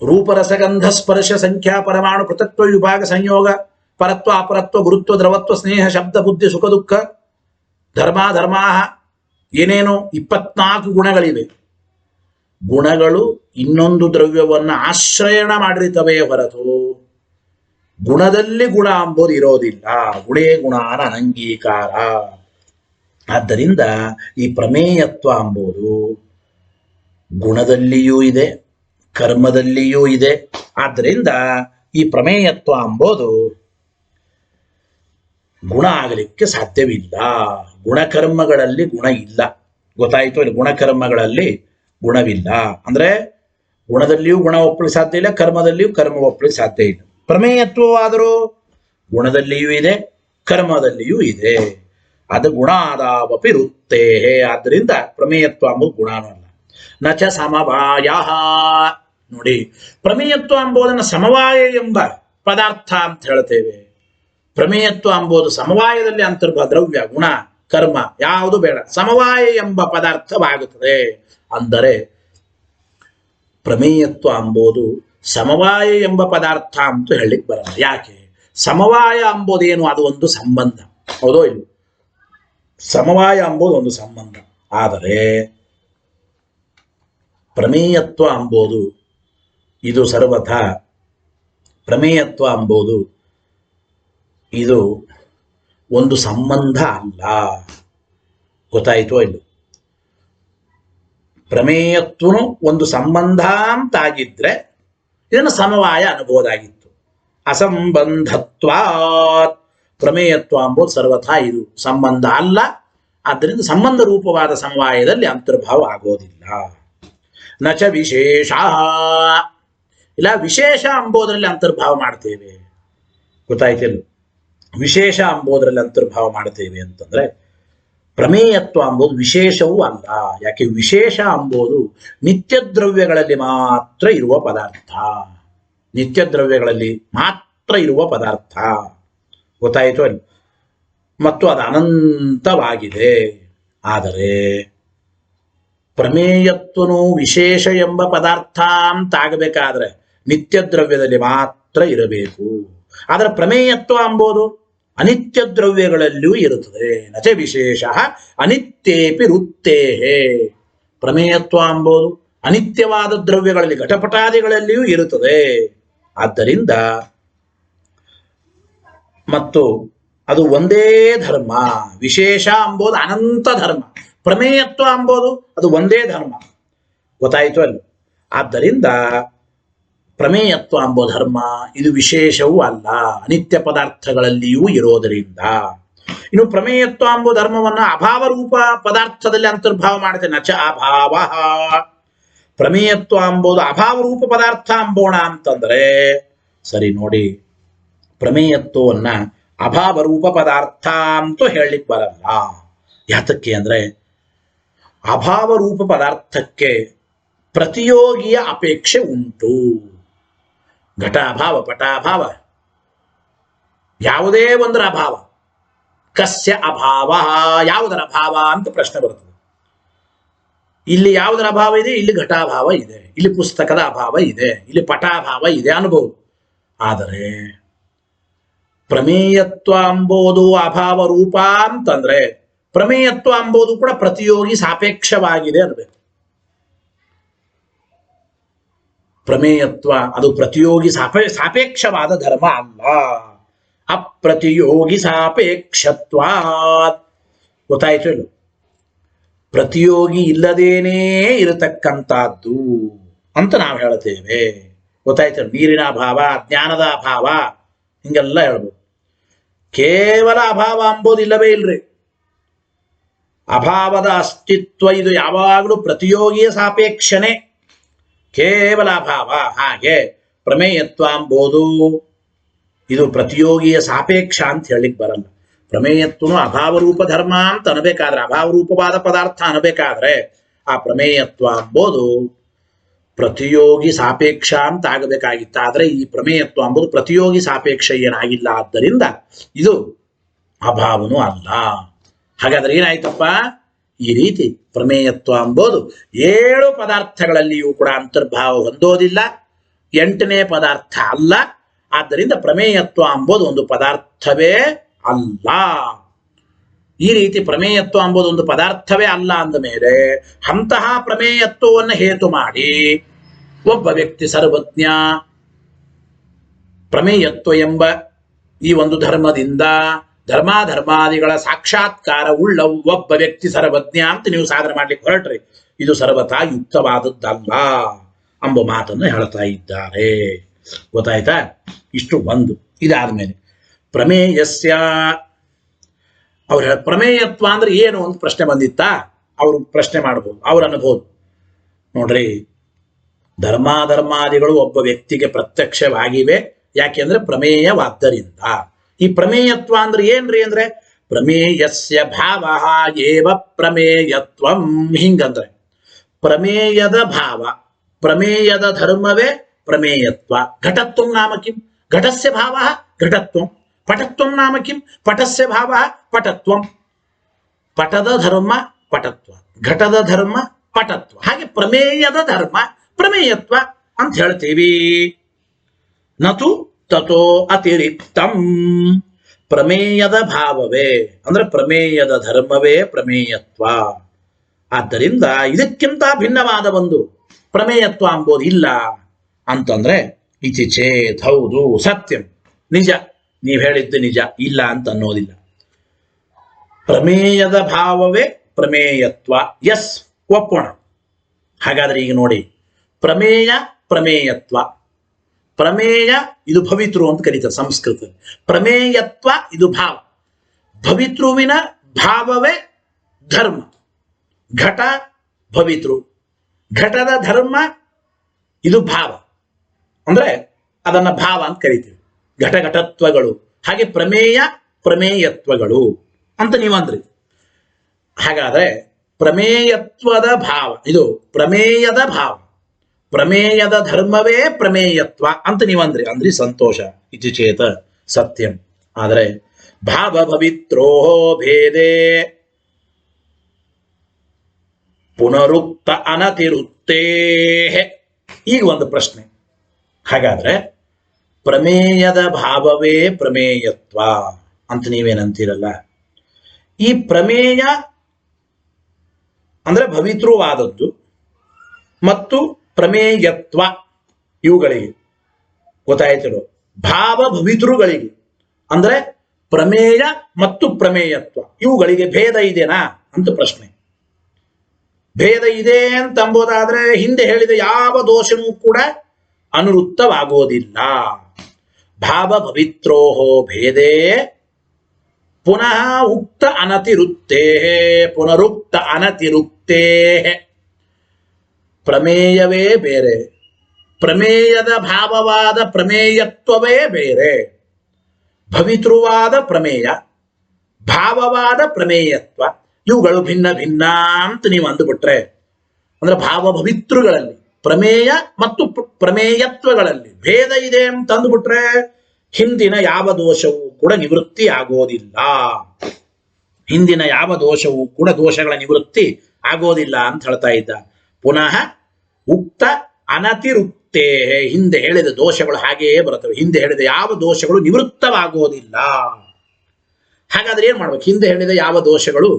ರೂಪರಸಗಂಧ ಸ್ಪರ್ಶ ಸಂಖ್ಯಾ ಪರಮಾಣು ಪೃಥಕ್ತ್ವ ವಿಭಾಗ ಸಂಯೋಗ ಪರತ್ವ ಅಪರತ್ವ ಗುರುತ್ವ ದ್ರವತ್ವ ಸ್ನೇಹ ಶಬ್ದ ಬುದ್ಧಿ ಸುಖ ದುಃಖ ಧರ್ಮ ಏನೇನೋ 24 ಗುಣಗಳಿವೆ. ಗುಣಗಳು ಇನ್ನೊಂದು ದ್ರವ್ಯವನ್ನು ಆಶ್ರಯಣ ಮಾಡಿರ್ತವೆ ಹೊರತು ಗುಣದಲ್ಲಿ ಗುಣ ಅಂಬೋದು ಇರೋದಿಲ್ಲ. ಗುಣೇ ಗುಣಾನ ಅನಂಗೀಕಾರ. ಆದ್ದರಿಂದ ಈ ಪ್ರಮೇಯತ್ವ ಅಂಬೋದು ಗುಣದಲ್ಲಿಯೂ ಇದೆ, ಕರ್ಮದಲ್ಲಿಯೂ ಇದೆ. ಆದ್ದರಿಂದ ಈ ಪ್ರಮೇಯತ್ವ ಅಂಬೋದು ಗುಣ ಆಗಲಿಕ್ಕೆ ಸಾಧ್ಯವಿಲ್ಲ. ಗುಣಕರ್ಮಗಳಲ್ಲಿ ಗುಣ ಇಲ್ಲ. ಗೊತ್ತಾಯಿತು? ಇಲ್ಲಿ ಗುಣಕರ್ಮಗಳಲ್ಲಿ ಗುಣವಿಲ್ಲ ಅಂದ್ರೆ ಗುಣದಲ್ಲಿಯೂ ಗುಣ ಒಪ್ಪಲಿಕ್ಕೆ ಸಾಧ್ಯ ಇಲ್ಲ, ಕರ್ಮದಲ್ಲಿಯೂ ಕರ್ಮ ಒಪ್ಪಲಿಕ್ಕೆ ಸಾಧ್ಯ ಇಲ್ಲ. ಪ್ರಮೇಯತ್ವವಾದರೂ ಗುಣದಲ್ಲಿಯೂ ಇದೆ, ಕರ್ಮದಲ್ಲಿಯೂ ಇದೆ. ಅದು ಗುಣಾದಾವಪಿ ವೃತ್ತೇ. ಆದ್ದರಿಂದ ಪ್ರಮೇಯತ್ವ ಎಂಬುದು ಗುಣನೂ ಅಲ್ಲ. ನಚ ಸಮವಾಯ. ನೋಡಿ, ಪ್ರಮೇಯತ್ವ ಎಂಬುದನ್ನು ಸಮವಾಯ ಎಂಬ ಪದಾರ್ಥ ಅಂತ ಹೇಳ್ತೇವೆ. ಪ್ರಮೇಯತ್ವ ಎಂಬುದು ಸಮವಾಯದಲ್ಲಿ ಅಂತರ್ಭ ದ್ರವ್ಯ, ಗುಣ, ಕರ್ಮ ಯಾವುದು ಬೇಡ, ಸಮವಾಯ ಎಂಬ ಪದಾರ್ಥವಾಗುತ್ತದೆ. ಅಂದರೆ ಪ್ರಮೇಯತ್ವ ಎಂಬುದು ಸಮವಾಯ ಎಂಬ ಪದಾರ್ಥ ಅಂತ ಹೇಳಿಕ್ ಬರಲ್ಲ. ಯಾಕೆ? ಸಮವಾಯ ಎಂಬುದೇನು? ಅದು ಒಂದು ಸಂಬಂಧ, ಹೌದೋ ಇಲ್ಲ? ಸಮವಾಯ ಎಂಬುದು ಒಂದು ಸಂಬಂಧ. ಆದರೆ ಪ್ರಮೇಯತ್ವ ಎಂಬುದು ಇದು ಸರ್ವಥಾ ಪ್ರಮೇಯತ್ವ ಎಂಬುದು ಇದು ಒಂದು ಸಂಬಂಧ ಅಲ್ಲ. ಗೊತ್ತಾಯಿತೋ ಇಲ್ಲ? ಪ್ರಮೇಯತ್ವನು ಒಂದು ಸಂಬಂಧ ಅಂತಾಗಿದ್ರೆ ಇದನ್ನು ಸಮವಾಯ ಅನ್ಬೋದಾಗಿತ್ತು. ಅಸಂಬಂಧತ್ವಾತ್ ಪ್ರಮೇಯತ್ವ ಎಂಬುದು ಸರ್ವಥಾ ಇದು ಸಂಬಂಧ ಅಲ್ಲ. ಆದ್ದರಿಂದ ಸಂಬಂಧ ರೂಪವಾದ ಸಮವಾಯದಲ್ಲಿ ಅಂತರ್ಭಾವ ಆಗೋದಿಲ್ಲ. ನಚ ವಿಶೇಷ. ಇಲ್ಲ, ವಿಶೇಷ ಎಂಬುದರಲ್ಲಿ ಅಂತರ್ಭಾವ ಮಾಡ್ತೇವೆ. ಗೊತ್ತಾಯ್ತಿಲ್ಲ? ವಿಶೇಷ ಎಂಬುದರಲ್ಲಿ ಅಂತರ್ಭಾವ ಮಾಡ್ತೇವೆ ಅಂತಂದ್ರೆ ಪ್ರಮೇಯತ್ವ ಎಂಬುದು ವಿಶೇಷವೂ ಅಲ್ಲ. ಯಾಕೆ? ವಿಶೇಷ ಎಂಬುದು ನಿತ್ಯ ದ್ರವ್ಯಗಳಲ್ಲಿ ಮಾತ್ರ ಇರುವ ಪದಾರ್ಥ. ನಿತ್ಯ ದ್ರವ್ಯಗಳಲ್ಲಿ ಮಾತ್ರ ಇರುವ ಪದಾರ್ಥ. ಗೊತ್ತಾಯಿತು? ಮತ್ತು ಅದು ಅನಂತವಾಗಿದೆ. ಆದರೆ ಪ್ರಮೇಯತ್ವನು ವಿಶೇಷ ಎಂಬ ಪದಾರ್ಥ ಅಂತಾಗಬೇಕಾದ್ರೆ ನಿತ್ಯ ದ್ರವ್ಯದಲ್ಲಿ ಮಾತ್ರ ಇರಬೇಕು. ಆದರೆ ಪ್ರಮೇಯತ್ವ ಎಂಬುದು ಅನಿತ್ಯ ದ್ರವ್ಯಗಳಲ್ಲಿಯೂ ಇರುತ್ತದೆ. ನಚ ವಿಶೇಷ ಅನಿತ್ಯೇಪಿ ವೃತ್ತೇ. ಪ್ರಮೇಯತ್ವ ಎಂಬುದು ಅನಿತ್ಯವಾದ ದ್ರವ್ಯಗಳಲ್ಲಿ ಘಟಪಟಾದಿಗಳಲ್ಲಿಯೂ ಇರುತ್ತದೆ. ಆದ್ದರಿಂದ ಮತ್ತು ಅದು ಒಂದೇ ಧರ್ಮ. ವಿಶೇಷ ಎಂಬುದು ಅನಂತ ಧರ್ಮ, ಪ್ರಮೇಯತ್ವ ಎಂಬುದು ಅದು ಒಂದೇ ಧರ್ಮ. ಗೊತ್ತಾಯಿತು ಅಲ್ಲ? ಆದ್ದರಿಂದ ಪ್ರಮೇಯತ್ವ ಎಂಬ ಧರ್ಮ ಇದು ವಿಶೇಷವೂ ಅಲ್ಲ, ಅನಿತ್ಯ ಪದಾರ್ಥಗಳಲ್ಲಿಯೂ ಇರೋದರಿಂದ. ಇನ್ನು ಪ್ರಮೇಯತ್ವ ಎಂಬ ಧರ್ಮವನ್ನು ಅಭಾವ ರೂಪ ಪದಾರ್ಥದಲ್ಲಿ ಅಂತರ್ಭಾವ ಮಾಡುತ್ತೆ. ನಚ ಅಭಾವ. ಪ್ರಮೇಯತ್ವ ಎಂಬುದು ಅಭಾವ ರೂಪ ಪದಾರ್ಥ ಅಂಬೋಣ ಅಂತಂದ್ರೆ ಸರಿ. ನೋಡಿ, ಪ್ರಮೇಯತ್ವವನ್ನ ಅಭಾವ ರೂಪ ಪದಾರ್ಥ ಅಂತೂ ಹೇಳಲಿಕ್ಕೆ ಬರಲ್ಲ. ಯಾತಕ್ಕೆ ಅಂದ್ರೆ ಅಭಾವ ರೂಪ ಪದಾರ್ಥಕ್ಕೆ ಪ್ರತಿಯೋಗಿಯ ಅಪೇಕ್ಷೆ ಉಂಟು. ಘಟಾಭಾವ, ಪಟಾಭಾವ, ಯಾವುದೇ ಒಂದರ ಅಭಾವ. ಕಸ್ಯ ಅಭಾವ, ಯಾವುದರ ಅಭಾವ ಅಂತ ಪ್ರಶ್ನೆ ಬರ್ತದೆ. ಇಲ್ಲಿ ಯಾವುದರ ಅಭಾವ ಇದೆ? ಇಲ್ಲಿ ಘಟಾಭಾವ ಇದೆ, ಇಲ್ಲಿ ಪುಸ್ತಕದ ಅಭಾವ ಇದೆ, ಇಲ್ಲಿ ಪಟಾಭಾವ ಇದೆ ಅನುಭವ. ಆದರೆ ಪ್ರಮೇಯತ್ವ ಎಂಬುದು ಅಭಾವ ರೂಪ ಅಂತಂದ್ರೆ ಪ್ರಮೇಯತ್ವ ಎಂಬುದು ಕೂಡ ಪ್ರತಿಯೋಗಿ ಸಾಪೇಕ್ಷವಾಗಿದೆ ಅನ್ಬೇಕು. ಪ್ರಮೇಯತ್ವ ಅದು ಪ್ರತಿಯೋಗಿ ಸಾಪೇಕ್ಷವಾದ ಧರ್ಮ ಅಲ್ಲ. ಅಪ್ರತಿಯೋಗಿ ಸಾಪೇಕ್ಷತ್ವ. ಗೊತ್ತಾಯ್ತು ಇಲ್ಲ? ಪ್ರತಿಯೋಗಿ ಇಲ್ಲದೇನೇ ಇರತಕ್ಕಂಥದ್ದು ಅಂತ ನಾವು ಹೇಳ್ತೇವೆ. ಗೊತ್ತಾಯ್ತು? ನೀರಿನ ಅಭಾವ, ಜ್ಞಾನದ ಅಭಾವ, ಹಿಂಗೆಲ್ಲ ಹೇಳ್ಬೋದು. ಕೇವಲ ಅಭಾವ ಅಂಬೋದು ಇಲ್ಲವೇ ಇಲ್ರಿ. ಅಭಾವದ ಅಸ್ತಿತ್ವ ಇದು ಯಾವಾಗಲೂ ಪ್ರತಿಯೋಗಿಯ ಸಾಪೇಕ್ಷಣೆ, ಕೇವಲ ಅಭಾವ. ಹಾಗೆ ಪ್ರಮೇಯತ್ವ ಎಂಬುದು ಇದು ಪ್ರತಿಯೋಗಿಯ ಸಾಪೇಕ್ಷ ಅಂತ ಹೇಳಿಕ್ ಬರಲ್ಲ. ಪ್ರಮೇಯತ್ವನು ಅಭಾವ ರೂಪ ಧರ್ಮ ಅಂತ ಅನ್ಬೇಕಾದ್ರೆ, ಅಭಾವ ರೂಪವಾದ ಪದಾರ್ಥ ಅನ್ಬೇಕಾದ್ರೆ ಆ ಪ್ರಮೇಯತ್ವ ಎಂಬುದು ಪ್ರತಿಯೋಗಿ ಸಾಪೇಕ್ಷ ಅಂತ ಆಗಬೇಕಾಗಿತ್ತು. ಆದರೆ ಈ ಪ್ರಮೇಯತ್ವ ಎಂಬುದು ಪ್ರತಿಯೋಗಿ ಸಾಪೇಕ್ಷ ಏನಾಗಿಲ್ಲ. ಆದ್ದರಿಂದ ಇದು ಅಭಾವನೂ ಅಲ್ಲ. ಹಾಗಾದ್ರೆ ಏನಾಯ್ತಪ್ಪ? ಈ ರೀತಿ ಪ್ರಮೇಯತ್ವ ಎಂಬುದು 7 ಪದಾರ್ಥಗಳಲ್ಲಿಯೂ ಕೂಡ ಅಂತರ್ಭಾವ ಹೊಂದೋದಿಲ್ಲ, 8ನೇ ಪದಾರ್ಥ ಅಲ್ಲ. ಆದ್ದರಿಂದ ಪ್ರಮೇಯತ್ವ ಎಂಬುದು ಒಂದು ಪದಾರ್ಥವೇ ಅಲ್ಲ. ಈ ರೀತಿ ಪ್ರಮೇಯತ್ವ ಎಂಬುದೊಂದು ಪದಾರ್ಥವೇ ಅಲ್ಲ ಅಂದ ಮೇಲೆ ಅಂತಹ ಪ್ರಮೇಯತ್ವವನ್ನು ಹೇತು ಮಾಡಿ ಒಬ್ಬ ವ್ಯಕ್ತಿ ಸರ್ವಜ್ಞ, ಪ್ರಮೇಯತ್ವ ಎಂಬ ಈ ಒಂದು ಧರ್ಮದಿಂದ ಧರ್ಮಾಧರ್ಮಾದಿಗಳ ಸಾಕ್ಷಾತ್ಕಾರ ಉಳ್ಳ ಒಬ್ಬ ವ್ಯಕ್ತಿ ಸರ್ವಜ್ಞ ಅಂತ ನೀವು ಸಾಧನೆ ಮಾಡ್ಲಿಕ್ಕೆ ಹೊರಟ್ರಿ, ಇದು ಸರ್ವತಾ ಯುಕ್ತವಾದದ್ದಲ್ಲ ಎಂಬ ಮಾತನ್ನು ಹೇಳ್ತಾ ಇದ್ದಾರೆ. ಗೊತ್ತಾಯ್ತಾ? ಇಷ್ಟು ಒಂದು. ಇದಾದ್ಮೇಲೆ ಪ್ರಮೇಯಸ್ಯ, ಅವ್ರ ಪ್ರಮೇಯತ್ವ ಅಂದ್ರೆ ಏನು ಅಂತ ಪ್ರಶ್ನೆ ಬಂದಿತ್ತಾ? ಅವರು ಪ್ರಶ್ನೆ ಮಾಡಬಹುದು, ಅವ್ರು ಅನ್ಬೋದು. ನೋಡ್ರಿ, ಧರ್ಮಾಧರ್ಮಾದಿಗಳು ಒಬ್ಬ ವ್ಯಕ್ತಿಗೆ ಪ್ರತ್ಯಕ್ಷವಾಗಿವೆ. ಯಾಕೆಂದ್ರೆ ಪ್ರಮೇಯವಾದ್ದರಿಂದ. ಈ ಪ್ರಮೇಯತ್ವ ಅಂದ್ರೆ ಏನ್ರಿ ಅಂದ್ರೆ ಪ್ರಮೇಯಸ್ಯ ಭಾವ ಏವ ಪ್ರಮೇಯತ್ವಂ. ಹಿಂಗಂದ್ರೆ ಪ್ರಮೇಯದ ಭಾವ, ಪ್ರಮೇಯದ ಧರ್ಮವೇ ಪ್ರಮೇಯತ್ವ. ಘಟತ್ವಂ ನಾಮ ಕಿಂ? ಘಟಸ್ಯ ಭಾವ ಘಟತ್ವಂ. ಪಟತ್ವಂ ನಾಮ ಕಿಂ? ಪಟಸ್ಯ ಭಾವ ಪಟತ್ವಂ. ಪಟದ ಧರ್ಮ ಪಟತ್ವ, ಘಟದ ಧರ್ಮ ಪಟತ್ವ. ಹಾಗೆ ಪ್ರಮೇಯದ ಧರ್ಮ ಪ್ರಮೇಯತ್ವ ಅಂತ ಹೇಳ್ತೀವಿ. ನತು ತಥೋ ಅತಿರಿಕ್ತಂ. ಪ್ರಮೇಯದ ಭಾವವೇ ಅಂದ್ರೆ ಪ್ರಮೇಯದ ಧರ್ಮವೇ ಪ್ರಮೇಯತ್ವ. ಆದ್ದರಿಂದ ಇದಕ್ಕಿಂತ ಭಿನ್ನವಾದ ಒಂದು ಪ್ರಮೇಯತ್ವ ಎಂಬುದು ಇಲ್ಲ ಅಂತಂದ್ರೆ ಇತಿ ಚೇತ್, ಹೌದು, ಸತ್ಯಂ, ನಿಜ, ನೀವು ಹೇಳಿದ್ದು ನಿಜ, ಇಲ್ಲ ಅಂತ ಅನ್ನೋದಿಲ್ಲ. ಪ್ರಮೇಯದ ಭಾವವೇ ಪ್ರಮೇಯತ್ವ. ಎಸ್, ಒಪ್ಪೋಣ. ಹಾಗಾದ್ರೆ ಈಗ ನೋಡಿ, ಪ್ರಮೇಯ ಪ್ರಮೇಯತ್ವ. ಪ್ರಮೇಯ ಇದು ಭವಿತೃ ಅಂತ ಕರೀತಾರೆ ಸಂಸ್ಕೃತ. ಪ್ರಮೇಯತ್ವ ಇದು ಭಾವ. ಭವಿತೃವಿನ ಭಾವವೇ ಧರ್ಮ. ಘಟ ಭವಿತೃ, ಘಟದ ಧರ್ಮ ಇದು ಭಾವ. ಅಂದ್ರೆ ಅದನ್ನ ಭಾವ ಅಂತ ಕರಿತೀವಿ. ಘಟಘಟತ್ವಗಳು. ಹಾಗೆ ಪ್ರಮೇಯ ಪ್ರಮೇಯತ್ವಗಳು ಅಂತ ನೀವಂದ್ರಿ. ಹಾಗಾದ್ರೆ ಪ್ರಮೇಯತ್ವದ ಭಾವ ಇದು ಪ್ರಮೇಯದ ಭಾವ, ಪ್ರಮೇಯದ ಧರ್ಮವೇ ಪ್ರಮೇಯತ್ವ ಅಂತ ನೀವಂದ್ರಿ. ಅಂದ್ರಿ ಸಂತೋಷ. ಇತಿ ಚೇತ ಸತ್ಯಂ. ಆದರೆ ಭಾವ ಭವಿತ್ರೋ ಭೇದೇ ಪುನರುಕ್ತ ಅನತಿರುತ್ತೇ. ಈಗ ಒಂದು ಪ್ರಶ್ನೆ. ಹಾಗಾದ್ರೆ ಪ್ರಮೇಯದ ಭಾವವೇ ಪ್ರಮೇಯತ್ವ ಅಂತ ನೀವೇನಂತೀರಲ್ಲ, ಈ ಪ್ರಮೇಯ ಅಂದ್ರೆ ಭವಿತೃವಾದದ್ದು ಮತ್ತು ಪ್ರಮೇಯತ್ವ ಇವುಗಳಿಗೆ ಗೊತ್ತಾಯ್ತಿರೋ ಭಾವ ಭವಿತೃಗಳಿಗೆ ಅಂದ್ರೆ ಪ್ರಮೇಯ ಮತ್ತು ಪ್ರಮೇಯತ್ವ ಇವುಗಳಿಗೆ ಭೇದ ಇದೆನಾ ಅಂತ ಪ್ರಶ್ನೆ. ಭೇದ ಇದೆ ಅಂತ ಅಂಬೋದಾದ್ರೆ ಹಿಂದೆ ಹೇಳಿದ ಯಾವ ದೋಷನೂ ಕೂಡ ಅನುವೃತ್ತವಾಗೋದಿಲ್ಲ. ಭಾವ ಭವಿತ್ರೋಹೋ ಭೇದೇ ಪುನಃ ಉಕ್ತ ಅನತಿರುತ್ತೇ ಪುನರುಕ್ತ ಅನತಿರುಕ್ತೇ. ಪ್ರಮೇಯವೇ ಬೇರೆ, ಪ್ರಮೇಯದ ಭಾವವಾದ ಪ್ರಮೇಯತ್ವವೇ ಬೇರೆ. ಭವಿತೃವಾದ ಪ್ರಮೇಯ, ಭಾವವಾದ ಪ್ರಮೇಯತ್ವ ಇವುಗಳು ಭಿನ್ನ ಭಿನ್ನ ಅಂತ ನೀವು ಅಂದುಬಿಟ್ರೆ, ಅಂದ್ರೆ ಭಾವ ಭವಿತೃಗಳಲ್ಲಿ ಪ್ರಮೇಯ ಮತ್ತು ಪ್ರಮೇಯತ್ವಗಳಲ್ಲಿ ಭೇದ ಇದೆ ಅಂತ ಅಂದುಬಿಟ್ರೆ ಹಿಂದಿನ ಯಾವ ದೋಷವೂ ಕೂಡ ನಿವೃತ್ತಿ ಆಗೋದಿಲ್ಲ. ಹಿಂದಿನ ಯಾವ ದೋಷವೂ ಕೂಡ ದೋಷಗಳ ನಿವೃತ್ತಿ ಆಗೋದಿಲ್ಲ ಅಂತ ಹೇಳ್ತಾ ಇದ್ದ. ಪುನಃ ಉಕ್ತ ಅನತಿರುಕ್ತೇ. ಹಿಂದೆ ಹೇಳಿದ ದೋಷಗಳು ಹಾಗೆಯೇ ಬರುತ್ತವೆ. ಹಿಂದೆ ಹೇಳಿದ ಯಾವ ದೋಷಗಳು ನಿವೃತ್ತವಾಗೋದಿಲ್ಲ. ಹಾಗಾದ್ರೆ ಏನ್ ಮಾಡ್ಬೇಕು? ಹಿಂದೆ ಹೇಳಿದ ಯಾವ ದೋಷಗಳು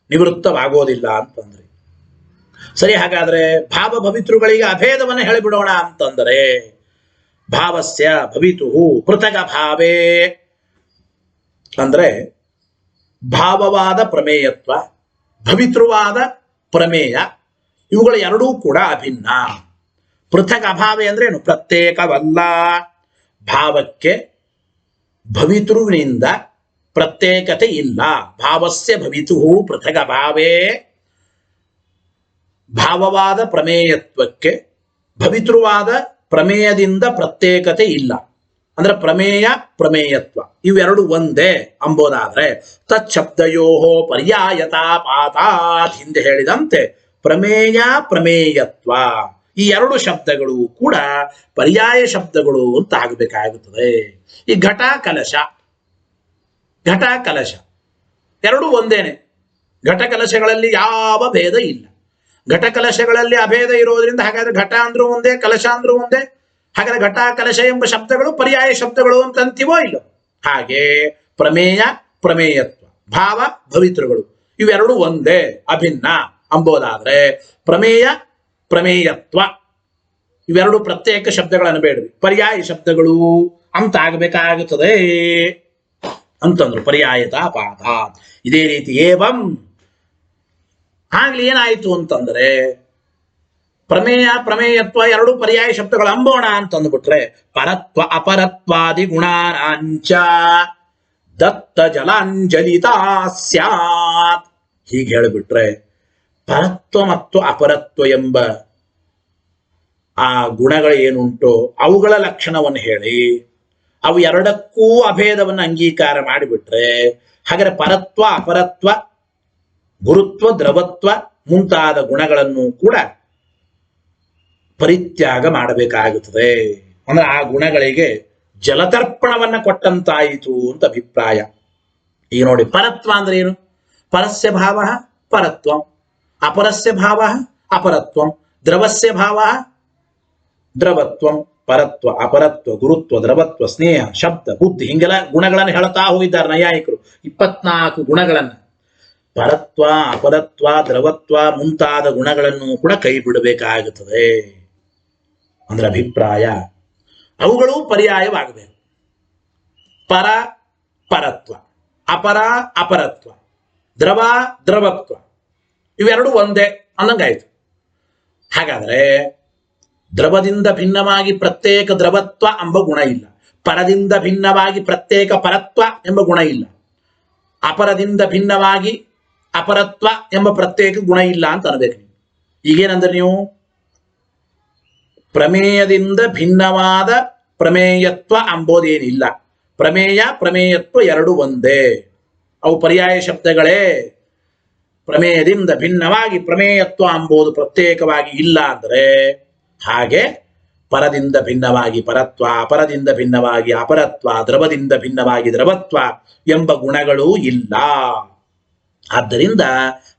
ನಿವೃತ್ತವಾಗೋದಿಲ್ಲ ಅಂತಂದ್ರೆ ಸರಿ. ಹಾಗಾದ್ರೆ ಭಾವ ಭವಿತೃಗಳಿಗೆ ಅಭೇದವನ್ನು ಹೇಳಿಬಿಡೋಣ ಅಂತಂದರೆ ಭಾವಸ್ಯ ಭವಿತು ಪೃಥಗ ಭಾವೇ ಅಂದ್ರೆ ಭಾವವಾದ ಪ್ರಮೇಯತ್ವ, ಭವಿತೃವಾದ ಪ್ರಮೇಯ ಇವುಗಳ ಎರಡೂ ಕೂಡ ಅಭಿನ್ನ. ಪೃಥಕ್ ಅಭಾವೇ ಅಂದ್ರೆ ಏನು? ಪ್ರತ್ಯೇಕವಲ್ಲ. ಭಾವಕ್ಕೆ ಭವಿತೃವಿನಿಂದ ಪ್ರತ್ಯೇಕತೆ ಇಲ್ಲ. ಭಾವಸ್ಯ ಭವಿತು ಪೃಥಕ್ ಅಭಾವೇ. ಭಾವವಾದ ಪ್ರಮೇಯತ್ವಕ್ಕೆ ಭವಿತೃವಾದ ಪ್ರಮೇಯದಿಂದ ಪ್ರತ್ಯೇಕತೆ ಇಲ್ಲ. ಅಂದ್ರೆ ಪ್ರಮೇಯ ಪ್ರಮೇಯತ್ವ ಇವೆರಡು ಒಂದೇ ಅಂಬೋದಾದ್ರೆ ತಚ್ಛಬ್ದಯೋ ಪರ್ಯಾಯತಾ ಪಾತಾತ್. ಹಿಂದೆ ಹೇಳಿದಂತೆ ಪ್ರಮೇಯ ಪ್ರಮೇಯತ್ವ ಈ ಎರಡು ಶಬ್ದಗಳು ಕೂಡ ಪರ್ಯಾಯ ಶಬ್ದಗಳು ಅಂತ ಆಗಬೇಕಾಗುತ್ತದೆ. ಈ ಘಟ ಕಲಶ, ಘಟ ಕಲಶ ಎರಡು ಒಂದೇನೆ. ಘಟ ಕಲಶಗಳಲ್ಲಿ ಯಾವ ಭೇದ ಇಲ್ಲ. ಘಟ ಕಲಶಗಳಲ್ಲಿ ಅಭೇದ ಇರೋದ್ರಿಂದ ಹಾಗಾದ್ರೆ ಘಟ ಅಂದ್ರೂ ಒಂದೇ, ಕಲಶ ಅಂದ್ರೂ ಒಂದೇ. ಹಾಗಾದ್ರೆ ಘಟ ಕಲಶ ಎಂಬ ಶಬ್ದಗಳು ಪರ್ಯಾಯ ಶಬ್ದಗಳು ಅಂತ ಅಂತೀವೋ ಇಲ್ಲೋ. ಹಾಗೆ ಪ್ರಮೇಯ ಪ್ರಮೇಯತ್ವ ಭಾವ ಭವಿತೃಗಳು ಇವೆರಡು ಒಂದೇ ಅಭಿನ್ನ ಅಂಬೋದಾದ್ರೆ ಪ್ರಮೇಯ ಪ್ರಮೇಯತ್ವ ಇವೆರಡು ಪ್ರತ್ಯೇಕ ಶಬ್ದಗಳನ್ನು ಬೇಡವಿ, ಪರ್ಯಾಯ ಶಬ್ದಗಳು ಅಂತ ಆಗಬೇಕಾಗುತ್ತದೆ ಅಂತಂದ್ರು. ಪರ್ಯಾಯತಾ ಪಾದ ಇದೇ ರೀತಿ ಏವಂ ಆಗ್ಲಿ ಏನಾಯಿತು ಅಂತಂದ್ರೆ ಪ್ರಮೇಯ ಪ್ರಮೇಯತ್ವ ಎರಡು ಪರ್ಯಾಯ ಶಬ್ದಗಳು ಅಂಬೋಣ ಅಂತಂದ್ಬಿಟ್ರೆ ಪರತ್ವ ಅಪರತ್ವಾದಿ ಗುಣಾನಾಂಚ ದತ್ತ ಜಲಾಂಜಲಿತಾ ಸ್ಯಾತ್ ಹೀಗೆ ಹೇಳಿಬಿಟ್ರೆ ಪರತ್ವ ಮತ್ತು ಅಪರತ್ವ ಎಂಬ ಆ ಗುಣಗಳು ಏನುಂಟು ಅವುಗಳ ಲಕ್ಷಣವನ್ನು ಹೇಳಿ ಅವು ಎರಡಕ್ಕೂ ಅಭೇದವನ್ನು ಅಂಗೀಕಾರ ಮಾಡಿಬಿಟ್ರೆ ಹಾಗಾದ್ರೆ ಪರತ್ವ ಅಪರತ್ವ ಗುರುತ್ವ ದ್ರವತ್ವ ಮುಂತಾದ ಗುಣಗಳನ್ನು ಕೂಡ ಪರಿತ್ಯಾಗ ಮಾಡಬೇಕಾಗುತ್ತದೆ. ಅಂದ್ರೆ ಆ ಗುಣಗಳಿಗೆ ಜಲತರ್ಪಣವನ್ನ ಕೊಟ್ಟಂತಾಯಿತು ಅಂತ ಅಭಿಪ್ರಾಯ. ಈಗ ನೋಡಿ, ಪರತ್ವ ಅಂದ್ರೆ ಏನು? ಪರಸ್ಯ ಭಾವ ಪರತ್ವ, ಅಪರಸ್ಯ ಭಾವ ಅಪರತ್ವ, ದ್ರವಸ್ಯ ಭಾವ ದ್ರವತ್ವಂ, ಪರತ್ವ ಅಪರತ್ವ ಗುರುತ್ವ ದ್ರವತ್ವ ಸ್ನೇಹ ಶಬ್ದ ಬುದ್ಧಿ ಹಿಂಗೆಲ್ಲ ಗುಣಗಳನ್ನು ಹೇಳ್ತಾ ಹೋಗಿದ್ದಾರೆ ನೈಯಾಯಿಕರು. 24 ಗುಣಗಳನ್ನು ಪರತ್ವ ಅಪರತ್ವ ದ್ರವತ್ವ ಮುಂತಾದ ಗುಣಗಳನ್ನು ಕೂಡ ಕೈ ಬಿಡಬೇಕಾಗುತ್ತದೆ. ಅಂದ್ರೆ ಅಭಿಪ್ರಾಯ ಅವುಗಳು ಪರ್ಯಾಯವಾಗಬೇಕು. ಪರ ಪರತ್ವ, ಅಪರ ಅಪರತ್ವ, ದ್ರವ ದ್ರವತ್ವ ಇವೆರಡು ಒಂದೇ ಅನ್ನಂಗಾಯ್ತು. ಹಾಗಾದ್ರೆ ದ್ರವದಿಂದ ಭಿನ್ನವಾಗಿ ಪ್ರತ್ಯೇಕ ದ್ರವತ್ವ ಎಂಬ ಗುಣ ಇಲ್ಲ, ಪರದಿಂದ ಭಿನ್ನವಾಗಿ ಪ್ರತ್ಯೇಕ ಪರತ್ವ ಎಂಬ ಗುಣ ಇಲ್ಲ, ಅಪರದಿಂದ ಭಿನ್ನವಾಗಿ ಅಪರತ್ವ ಎಂಬ ಪ್ರತ್ಯೇಕ ಗುಣ ಇಲ್ಲ ಅಂತ ಅನ್ಬೇಕು. ಈಗೇನಂದ್ರೆ ನೀವು ಪ್ರಮೇಯದಿಂದ ಭಿನ್ನವಾದ ಪ್ರಮೇಯತ್ವ ಅಂಬೋದೇನಿಲ್ಲ. ಪ್ರಮೇಯ ಪ್ರಮೇಯತ್ವ ಎರಡು ಒಂದೇ, ಅವು ಪರ್ಯಾಯ ಶಬ್ದಗಳೇ. ಪ್ರಮೇಯದಿಂದ ಭಿನ್ನವಾಗಿ ಪ್ರಮೇಯತ್ವ ಅಂಬೋದು ಪ್ರತ್ಯೇಕವಾಗಿ ಇಲ್ಲ ಅಂದ್ರೆ ಹಾಗೆ ಪರದಿಂದ ಭಿನ್ನವಾಗಿ ಪರತ್ವ, ಅಪರದಿಂದ ಭಿನ್ನವಾಗಿ ಅಪರತ್ವ, ದ್ರವದಿಂದ ಭಿನ್ನವಾಗಿ ದ್ರವತ್ವ ಎಂಬ ಗುಣಗಳೂ ಇಲ್ಲ. ಆದ್ದರಿಂದ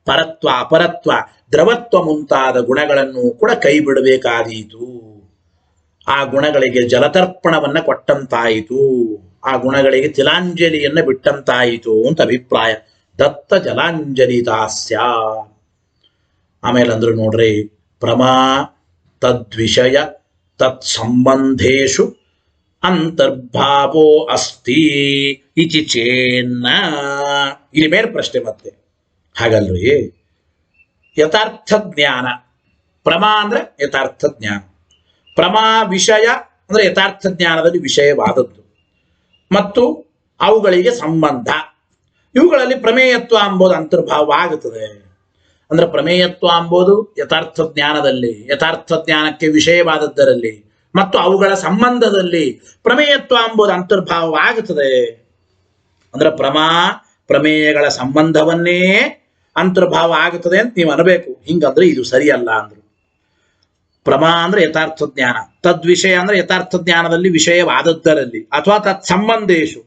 ಪರತ್ವ ಅಪರತ್ವ ದ್ರವತ್ವ ಮುಂತಾದ ಗುಣಗಳನ್ನು ಕೂಡ ಕೈ ಬಿಡಬೇಕಾದೀತು. ಆ ಗುಣಗಳಿಗೆ ಜಲತರ್ಪಣವನ್ನ ಕೊಟ್ಟಂತಾಯಿತು, ಆ ಗುಣಗಳಿಗೆ ತಿಲಾಂಜಲಿಯನ್ನ ಬಿಟ್ಟಂತಾಯಿತು ಅಂತ ಅಭಿಪ್ರಾಯ. ದತ್ತ ಜಲಾಂಜಲಿತಾಸ್ಯ. ಆಮೇಲೆ ಅಂದ್ರು ನೋಡ್ರಿ, ಪ್ರಮಾ ತದ್ವಿಷಯ ತತ್ ಸಂಬಂಧೇಶು ಅಂತರ್ಭಾವೋ ಅಸ್ತಿ ಇತಿ ಚೇನ್ನ. ಇಲ್ಲಿ ಮೇಲೆ ಪ್ರಶ್ನೆ ಮತ್ತೆ. ಹಾಗಲ್ರಿ, ಯಥಾರ್ಥ ಜ್ಞಾನ, ಪ್ರಮಾ ಅಂದ್ರೆ ಯಥಾರ್ಥ ಜ್ಞಾನ, ಪ್ರಮಾ ವಿಷಯ ಅಂದ್ರೆ ಯಥಾರ್ಥ ಜ್ಞಾನದಲ್ಲಿ ವಿಷಯವಾದದ್ದು ಮತ್ತು ಅವುಗಳಿಗೆ ಸಂಬಂಧ, ಇವುಗಳಲ್ಲಿ ಪ್ರಮೇಯತ್ವ ಎಂಬುದು ಅಂತರ್ಭಾವ ಆಗುತ್ತದೆ. ಅಂದ್ರೆ ಪ್ರಮೇಯತ್ವ ಎಂಬುದು ಯಥಾರ್ಥ ಜ್ಞಾನದಲ್ಲಿ, ಯಥಾರ್ಥ ಜ್ಞಾನಕ್ಕೆ ವಿಷಯವಾದದ್ದರಲ್ಲಿ ಮತ್ತು ಅವುಗಳ ಸಂಬಂಧದಲ್ಲಿ ಪ್ರಮೇಯತ್ವ ಎಂಬುದು ಅಂತರ್ಭಾವ ಆಗುತ್ತದೆ. ಅಂದ್ರೆ ಪ್ರಮಾ ಪ್ರಮೇಯಗಳ ಸಂಬಂಧವನ್ನೇ ಅಂತರ್ಭಾವ ಆಗುತ್ತದೆ ಅಂತ ನೀವು ಅನ್ಬೇಕು. ಹಿಂಗಂದ್ರೆ ಇದು ಸರಿಯಲ್ಲ ಅಂದ್ರು. ಪ್ರಮಾ ಅಂದ್ರೆ ಯಥಾರ್ಥ ಜ್ಞಾನ, ತದ್ವಿಷಯ ಅಂದ್ರೆ ಯಥಾರ್ಥ ಜ್ಞಾನದಲ್ಲಿ ವಿಷಯವಾದದ್ದರಲ್ಲಿ ಅಥವಾ ತತ್ ಸಂಬಂಧೇಶು,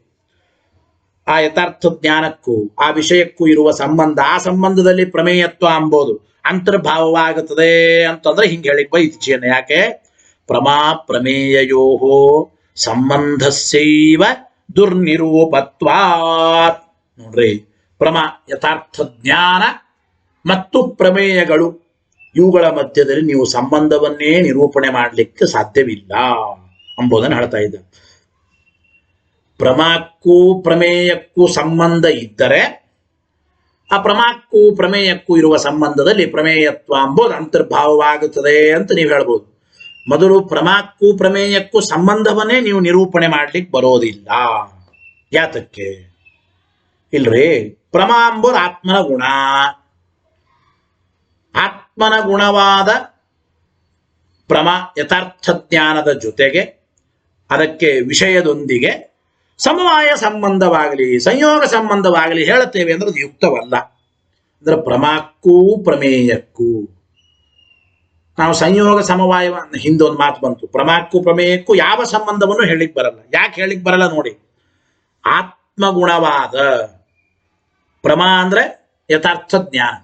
ಆ ಯಥಾರ್ಥ ಜ್ಞಾನಕ್ಕೂ ಆ ವಿಷಯಕ್ಕೂ ಇರುವ ಸಂಬಂಧ, ಆ ಸಂಬಂಧದಲ್ಲಿ ಪ್ರಮೇಯತ್ವ ಎಂಬುದು ಅಂತರ್ಭಾವವಾಗುತ್ತದೆ ಅಂತಂದ್ರೆ ಹಿಂಗೆ ಹೇಳಿಕ್ ಬೈತಿಚೇನ. ಯಾಕೆ? ಪ್ರಮಾ ಪ್ರಮೇಯಯೋ ಸಂಬಂಧಸ್ಯೈವ ದುರ್ನಿರೂಪತ್ವಾತ್. ನೋಡ್ರಿ, ಪ್ರಮಾ ಯಥಾರ್ಥ ಜ್ಞಾನ ಮತ್ತು ಪ್ರಮೇಯಗಳು ಇವುಗಳ ಮಧ್ಯದಲ್ಲಿ ನೀವು ಸಂಬಂಧವನ್ನೇ ನಿರೂಪಣೆ ಮಾಡಲಿಕ್ಕೆ ಸಾಧ್ಯವಿಲ್ಲ ಎಂಬುದನ್ನು ಹೇಳ್ತಾ ಇದ್ದ. ಪ್ರಮಾಕ್ಕೂ ಪ್ರಮೇಯಕ್ಕೂ ಸಂಬಂಧ ಇದ್ದರೆ ಆ ಪ್ರಮಾಕ್ಕೂ ಪ್ರಮೇಯಕ್ಕೂ ಇರುವ ಸಂಬಂಧದಲ್ಲಿ ಪ್ರಮೇಯತ್ವ ಎಂಬುದು ಅಂತರ್ಭಾವವಾಗುತ್ತದೆ ಅಂತ ನೀವು ಹೇಳ್ಬೋದು. ಮೊದಲು ಪ್ರಮಾಕ್ಕೂ ಪ್ರಮೇಯಕ್ಕೂ ಸಂಬಂಧವನ್ನೇ ನೀವು ನಿರೂಪಣೆ ಮಾಡ್ಲಿಕ್ಕೆ ಬರೋದಿಲ್ಲ. ಯಾತಕ್ಕೆ? ಇಲ್ರಿ, ಪ್ರಮಾ ಎಂಬುದು ಆತ್ಮನ ಗುಣ, ಆತ್ಮನ ಗುಣವಾದ ಪ್ರಮಾ ಯಥಾರ್ಥ ಜ್ಞಾನದ ಜೊತೆಗೆ ಅದಕ್ಕೆ ವಿಷಯದೊಂದಿಗೆ ಸಮವಾಯ ಸಂಬಂಧವಾಗಲಿ ಸಂಯೋಗ ಸಂಬಂಧವಾಗಲಿ ಹೇಳುತ್ತೇವೆ ಅಂದ್ರೆ ಅದು ಯುಕ್ತವಲ್ಲ. ಅಂದ್ರೆ ಪ್ರಮಾಕ್ಕೂ ಪ್ರಮೇಯಕ್ಕೂ ನಾವು ಸಂಯೋಗ ಸಮವಾಯ, ಹಿಂದೊಂದು ಮಾತು ಬಂತು, ಪ್ರಮಾಕ್ಕೂ ಪ್ರಮೇಯಕ್ಕೂ ಯಾವ ಸಂಬಂಧವನ್ನು ಹೇಳಿಕ್ ಬರಲ್ಲ. ಯಾಕೆ ಹೇಳಿಕ್ ಬರಲ್ಲ ನೋಡಿ, ಆತ್ಮಗುಣವಾದ ಪ್ರಮಾ ಅಂದ್ರೆ ಯಥಾರ್ಥ ಜ್ಞಾನ,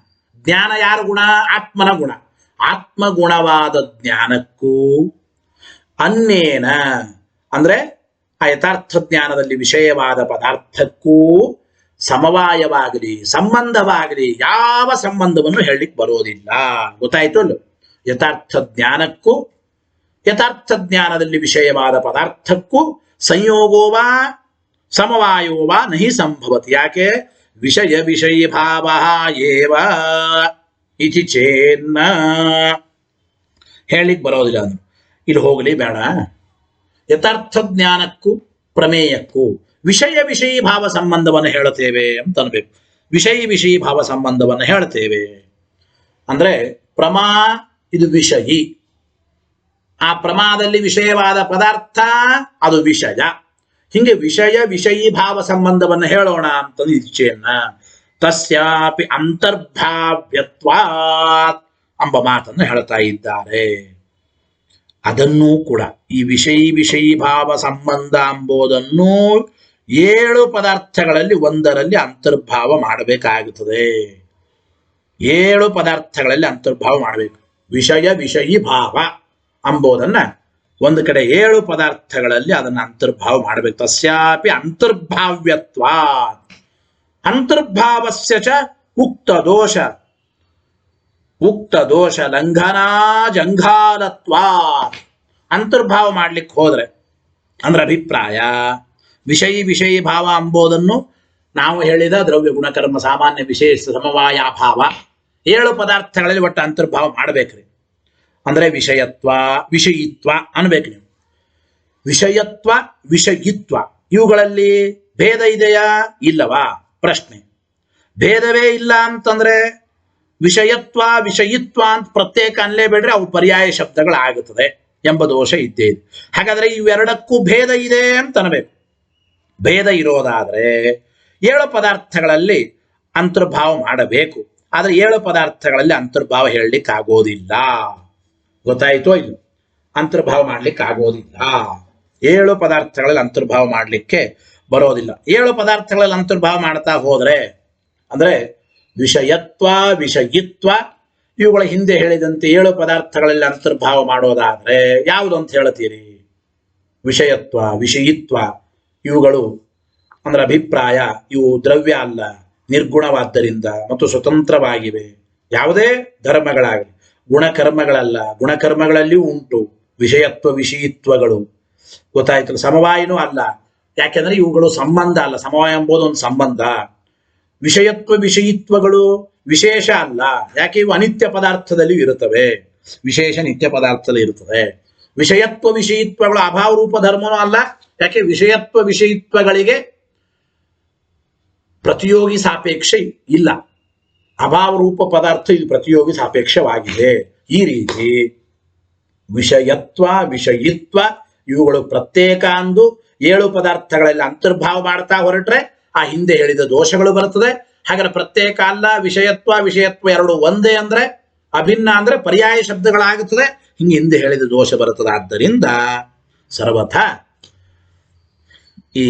ಜ್ಞಾನ ಯಾರ ಗುಣ? ಆತ್ಮನ ಗುಣ. ಆತ್ಮಗುಣವಾದ ಜ್ಞಾನಕ್ಕೂ ಅನ್ನೇನ ಅಂದ್ರೆ ಆ ಯಥಾರ್ಥ ಜ್ಞಾನದಲ್ಲಿ ವಿಷಯವಾದ ಪದಾರ್ಥಕ್ಕೂ ಸಮವಾಯವಾಗಲಿ ಸಂಬಂಧವಾಗಲಿ ಯಾವ ಸಂಬಂಧವನ್ನು ಹೇಳಲಿಕ್ಕೆ ಬರೋದಿಲ್ಲ. ಗೊತ್ತಾಯ್ತು ಅಲ್ಲ? ಯಥಾರ್ಥ ಜ್ಞಾನಕ್ಕೂ ಯಥಾರ್ಥ ಜ್ಞಾನದಲ್ಲಿ ವಿಷಯವಾದ ಪದಾರ್ಥಕ್ಕೂ ಸಂಯೋಗೋವಾ ಸಮವಾಯೋವಾ ನಹಿ ಸಂಭವತಿ. ಯಾಕೆ? ವಿಷಯ ವಿಷಯ ಭಾವ ಏವ ಇತಿ ಚೇನ್ನ ಹೇಳಲಿಕ್ಕೆ ಬರೋದಿಲ್ಲ. ಅಂದ್ರು ಇಲ್ಲಿ ಹೋಗಲಿ ಬೇಡ. ಯಥಾರ್ಥ ಜ್ಞಾನಕ್ಕೂ ಪ್ರಮೇಯಕ್ಕೂ ವಿಷಯ ವಿಷಯ ಭಾವ ಸಂಬಂಧವನ್ನು ಹೇಳುತ್ತೇವೆ ಅಂತ ಅನ್ಬೇಕು. ವಿಷಯ ವಿಷಯ ಭಾವ ಸಂಬಂಧವನ್ನು ಹೇಳ್ತೇವೆ ಅಂದ್ರೆ ಪ್ರಮಾ ಇದು ವಿಷಯಿ, ಆ ಪ್ರಮಾದಲ್ಲಿ ವಿಷಯವಾದ ಪದಾರ್ಥ ಅದು ವಿಷಯ. ಹಿಂಗೆ ವಿಷಯ ವಿಷಯಿ ಭಾವ ಸಂಬಂಧವನ್ನು ಹೇಳೋಣ ಅಂತ ಇಚ್ಛೆಯನ್ನ ತಸ್ಯಾಪಿ ಅಂತರ್ಭಾವ್ಯತ್ವಾತ್ ಎಂಬ ಮಾತನ್ನು ಹೇಳ್ತಾ ಇದ್ದಾರೆ. ಅದನ್ನೂ ಕೂಡ ಈ ವಿಷಯಿ ವಿಷಯಿ ಭಾವ ಸಂಬಂಧ ಎಂಬುದನ್ನು 7 ಪದಾರ್ಥಗಳಲ್ಲಿ ಒಂದರಲ್ಲಿ ಅಂತರ್ಭಾವ ಮಾಡಬೇಕಾಗುತ್ತದೆ. 7 ಪದಾರ್ಥಗಳಲ್ಲಿ ಅಂತರ್ಭಾವ ಮಾಡಬೇಕು. ವಿಷಯ ವಿಷಯಿ ಭಾವ ಎಂಬುದನ್ನ ಒಂದು ಕಡೆ 7 ಪದಾರ್ಥಗಳಲ್ಲಿ ಅದನ್ನು ಅಂತರ್ಭಾವ ಮಾಡಬೇಕು. ತಸ್ಯಾಪಿ ಅಂತರ್ಭಾವ್ಯತ್ವ ಅಂತರ್ಭಾವಸ್ಯ ಚ ಉಕ್ತ ದೋಷ ಲಂಘನಾ ಜಂಘಾಲತ್ವ. ಅಂತರ್ಭಾವ ಮಾಡ್ಲಿಕ್ಕೆ ಹೋದ್ರೆ ಅಂದ್ರೆ ಅಭಿಪ್ರಾಯ ವಿಷಯಿ ವಿಷಯಿ ಭಾವ ಎಂಬುದನ್ನು ನಾವು ಹೇಳಿದ ದ್ರವ್ಯ ಗುಣಕರ್ಮ ಸಾಮಾನ್ಯ ವಿಶೇಷ ಸಮವಾಯಾಭಾವ 7 ಪದಾರ್ಥಗಳಲ್ಲಿ ಒಟ್ಟು ಅಂತರ್ಭಾವ ಮಾಡಬೇಕ್ರಿ. ಅಂದ್ರೆ ವಿಷಯತ್ವ ವಿಷಯಿತ್ವ ಅನ್ಬೇಕು ನೀವು. ವಿಷಯತ್ವ ವಿಷಯಿತ್ವ ಇವುಗಳಲ್ಲಿ ಭೇದ ಇದೆಯಾ ಇಲ್ಲವಾ ಪ್ರಶ್ನೆ. ಭೇದವೇ ಇಲ್ಲ ಅಂತಂದ್ರೆ ವಿಷಯತ್ವ ವಿಷಯಿತ್ವ ಅಂತ ಪ್ರತ್ಯೇಕ ಅನ್ಲೇಬೇಡ್ರೆ ಅವು ಪರ್ಯಾಯ ಶಬ್ದಗಳಾಗುತ್ತದೆ ಎಂಬ ದೋಷ ಇದ್ದೇ ಇದೆ. ಹಾಗಾದ್ರೆ ಇವೆರಡಕ್ಕೂ ಭೇದ ಇದೆ ಅಂತ ಅನ್ಬೇಕು. ಭೇದ ಇರೋದಾದ್ರೆ 7 ಪದಾರ್ಥಗಳಲ್ಲಿ ಅಂತರ್ಭಾವ ಮಾಡಬೇಕು. ಆದ್ರೆ 7 ಪದಾರ್ಥಗಳಲ್ಲಿ ಅಂತರ್ಭಾವ ಹೇಳಲಿಕ್ಕೆ ಆಗೋದಿಲ್ಲ. ಗೊತ್ತಾಯ್ತೋ ಇದು? ಅಂತರ್ಭಾವ ಮಾಡ್ಲಿಕ್ಕೆ ಆಗೋದಿಲ್ಲ. 7 ಪದಾರ್ಥಗಳಲ್ಲಿ ಅಂತರ್ಭಾವ ಮಾಡಲಿಕ್ಕೆ ಬರೋದಿಲ್ಲ. 7 ಪದಾರ್ಥಗಳಲ್ಲಿ ಅಂತರ್ಭಾವ ಮಾಡ್ತಾ ಹೋದ್ರೆ ಅಂದ್ರೆ ವಿಷಯತ್ವ ವಿಷಯಿತ್ವ ಇವುಗಳ ಹಿಂದೆ ಹೇಳಿದಂತೆ 7 ಪದಾರ್ಥಗಳಲ್ಲಿ ಅಂತರ್ಭಾವ ಮಾಡೋದಾದ್ರೆ ಯಾವುದು ಅಂತ ಹೇಳ್ತೀರಿ? ವಿಷಯತ್ವ ವಿಷಯಿತ್ವ ಇವುಗಳು ಅಂದ್ರೆ ಅಭಿಪ್ರಾಯ, ಇವು ದ್ರವ್ಯ ಅಲ್ಲ, ನಿರ್ಗುಣವಾದ್ದರಿಂದ ಮತ್ತು ಸ್ವತಂತ್ರವಾಗಿವೆ. ಯಾವುದೇ ಧರ್ಮಗಳಾಗಲಿ ಗುಣಕರ್ಮಗಳಲ್ಲ, ಗುಣಕರ್ಮಗಳಲ್ಲಿಯೂ ಉಂಟು ವಿಷಯತ್ವ ವಿಷಯಿತ್ವಗಳು. ಗೊತ್ತಾಯ್ತಲ್ಲ? ಸಮವಾಯನೂ ಅಲ್ಲ, ಯಾಕೆಂದ್ರೆ ಇವುಗಳು ಸಂಬಂಧ ಅಲ್ಲ. ಸಮವಾಯ ಎಂಬುದು ಒಂದು ಸಂಬಂಧ. ವಿಷಯತ್ವ ವಿಷಯಿತ್ವಗಳು ವಿಶೇಷ ಅಲ್ಲ, ಯಾಕೆ ಇವು ಅನಿತ್ಯ ಪದಾರ್ಥದಲ್ಲಿ ಇರುತ್ತವೆ, ವಿಶೇಷ ನಿತ್ಯ ಪದಾರ್ಥದಲ್ಲಿ ಇರುತ್ತದೆ. ವಿಷಯತ್ವ ವಿಷಯಿತ್ವಗಳು ಅಭಾವ ರೂಪ ಧರ್ಮನೂ ಅಲ್ಲ, ಯಾಕೆ ವಿಷಯತ್ವ ವಿಷಯಿತ್ವಗಳಿಗೆ ಪ್ರತಿಯೋಗಿ ಸಾಪೇಕ್ಷ ಇಲ್ಲ. ಅಭಾವ ರೂಪ ಪದಾರ್ಥ ಇದು ಪ್ರತಿಯೋಗಿ ಸಾಪೇಕ್ಷವಾಗಿದೆ. ಈ ರೀತಿ ವಿಷಯತ್ವ ವಿಷಯಿತ್ವ ಇವುಗಳು ಪ್ರತ್ಯೇಕ ಅಂದು 7 ಪದಾರ್ಥಗಳಲ್ಲಿ ಅಂತರ್ಭಾವ ಮಾಡ್ತಾ ಹೊರಟ್ರೆ ಆ ಹಿಂದೆ ಹೇಳಿದ ದೋಷಗಳು ಬರ್ತದೆ. ಹಾಗಾದ್ರೆ ಪ್ರತ್ಯೇಕ ಅಲ್ಲ, ವಿಷಯತ್ವ ವಿಷಯತ್ವ ಎರಡು ಒಂದೇ ಅಂದ್ರೆ ಅಭಿನ್ನ ಅಂದ್ರೆ ಪರ್ಯಾಯ ಶಬ್ದಗಳಾಗುತ್ತದೆ. ಹಿಂಗೆ ಹಿಂದೆ ಹೇಳಿದ ದೋಷ ಬರುತ್ತದೆ. ಆದ್ದರಿಂದ ಸರ್ವಥ ಈ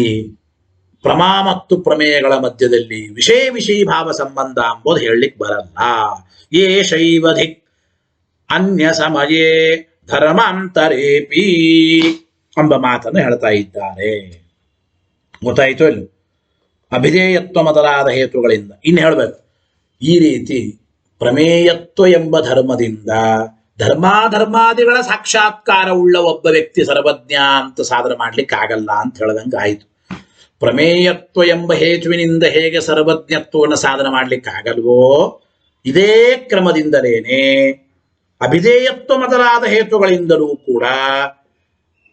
ಪ್ರಮಾ ಮತ್ತು ಪ್ರಮೇಯಗಳ ಮಧ್ಯದಲ್ಲಿ ವಿಷಯ ವಿಷಯ ಭಾವ ಸಂಬಂಧ ಎಂಬುದು ಹೇಳಲಿಕ್ಕೆ ಬರಲ್ಲ. ಯೇ ಶೈವಧಿಕ್ ಅನ್ಯ ಸಮಯೇ ಧರ್ಮಾಂತರೇಪಿ ಎಂಬ ಮಾತನ್ನು ಹೇಳ್ತಾ ಇದ್ದಾರೆ. ಗೊತ್ತಾಯಿತು ಇಲ್ಲ? ಅಭಿಧೇಯತ್ವ ಮೊದಲಾದ ಹೇತುಗಳಿಂದ ಇನ್ನು ಹೇಳಬೇಕು. ಈ ರೀತಿ ಪ್ರಮೇಯತ್ವ ಎಂಬ ಧರ್ಮದಿಂದ ಧರ್ಮಾಧರ್ಮಾದಿಗಳ ಸಾಕ್ಷಾತ್ಕಾರ ಉಳ್ಳ ಒಬ್ಬ ವ್ಯಕ್ತಿ ಸರ್ವಜ್ಞ ಅಂತ ಸಾಧನೆ ಮಾಡ್ಲಿಕ್ಕೆ ಆಗಲ್ಲ ಅಂತ ಹೇಳ್ದಂಗೆ ಆಯಿತು. ಪ್ರಮೇಯತ್ವ ಎಂಬ ಹೇತುವಿನಿಂದ ಹೇಗೆ ಸರ್ವಜ್ಞತ್ವವನ್ನು ಸಾಧನೆ ಮಾಡ್ಲಿಕ್ಕೆ ಆಗಲ್ವೋ ಇದೇ ಕ್ರಮದಿಂದಲೇನೆ ಅಭಿಧೇಯತ್ವ ಮೊದಲಾದ ಹೇತುಗಳಿಂದಲೂ ಕೂಡ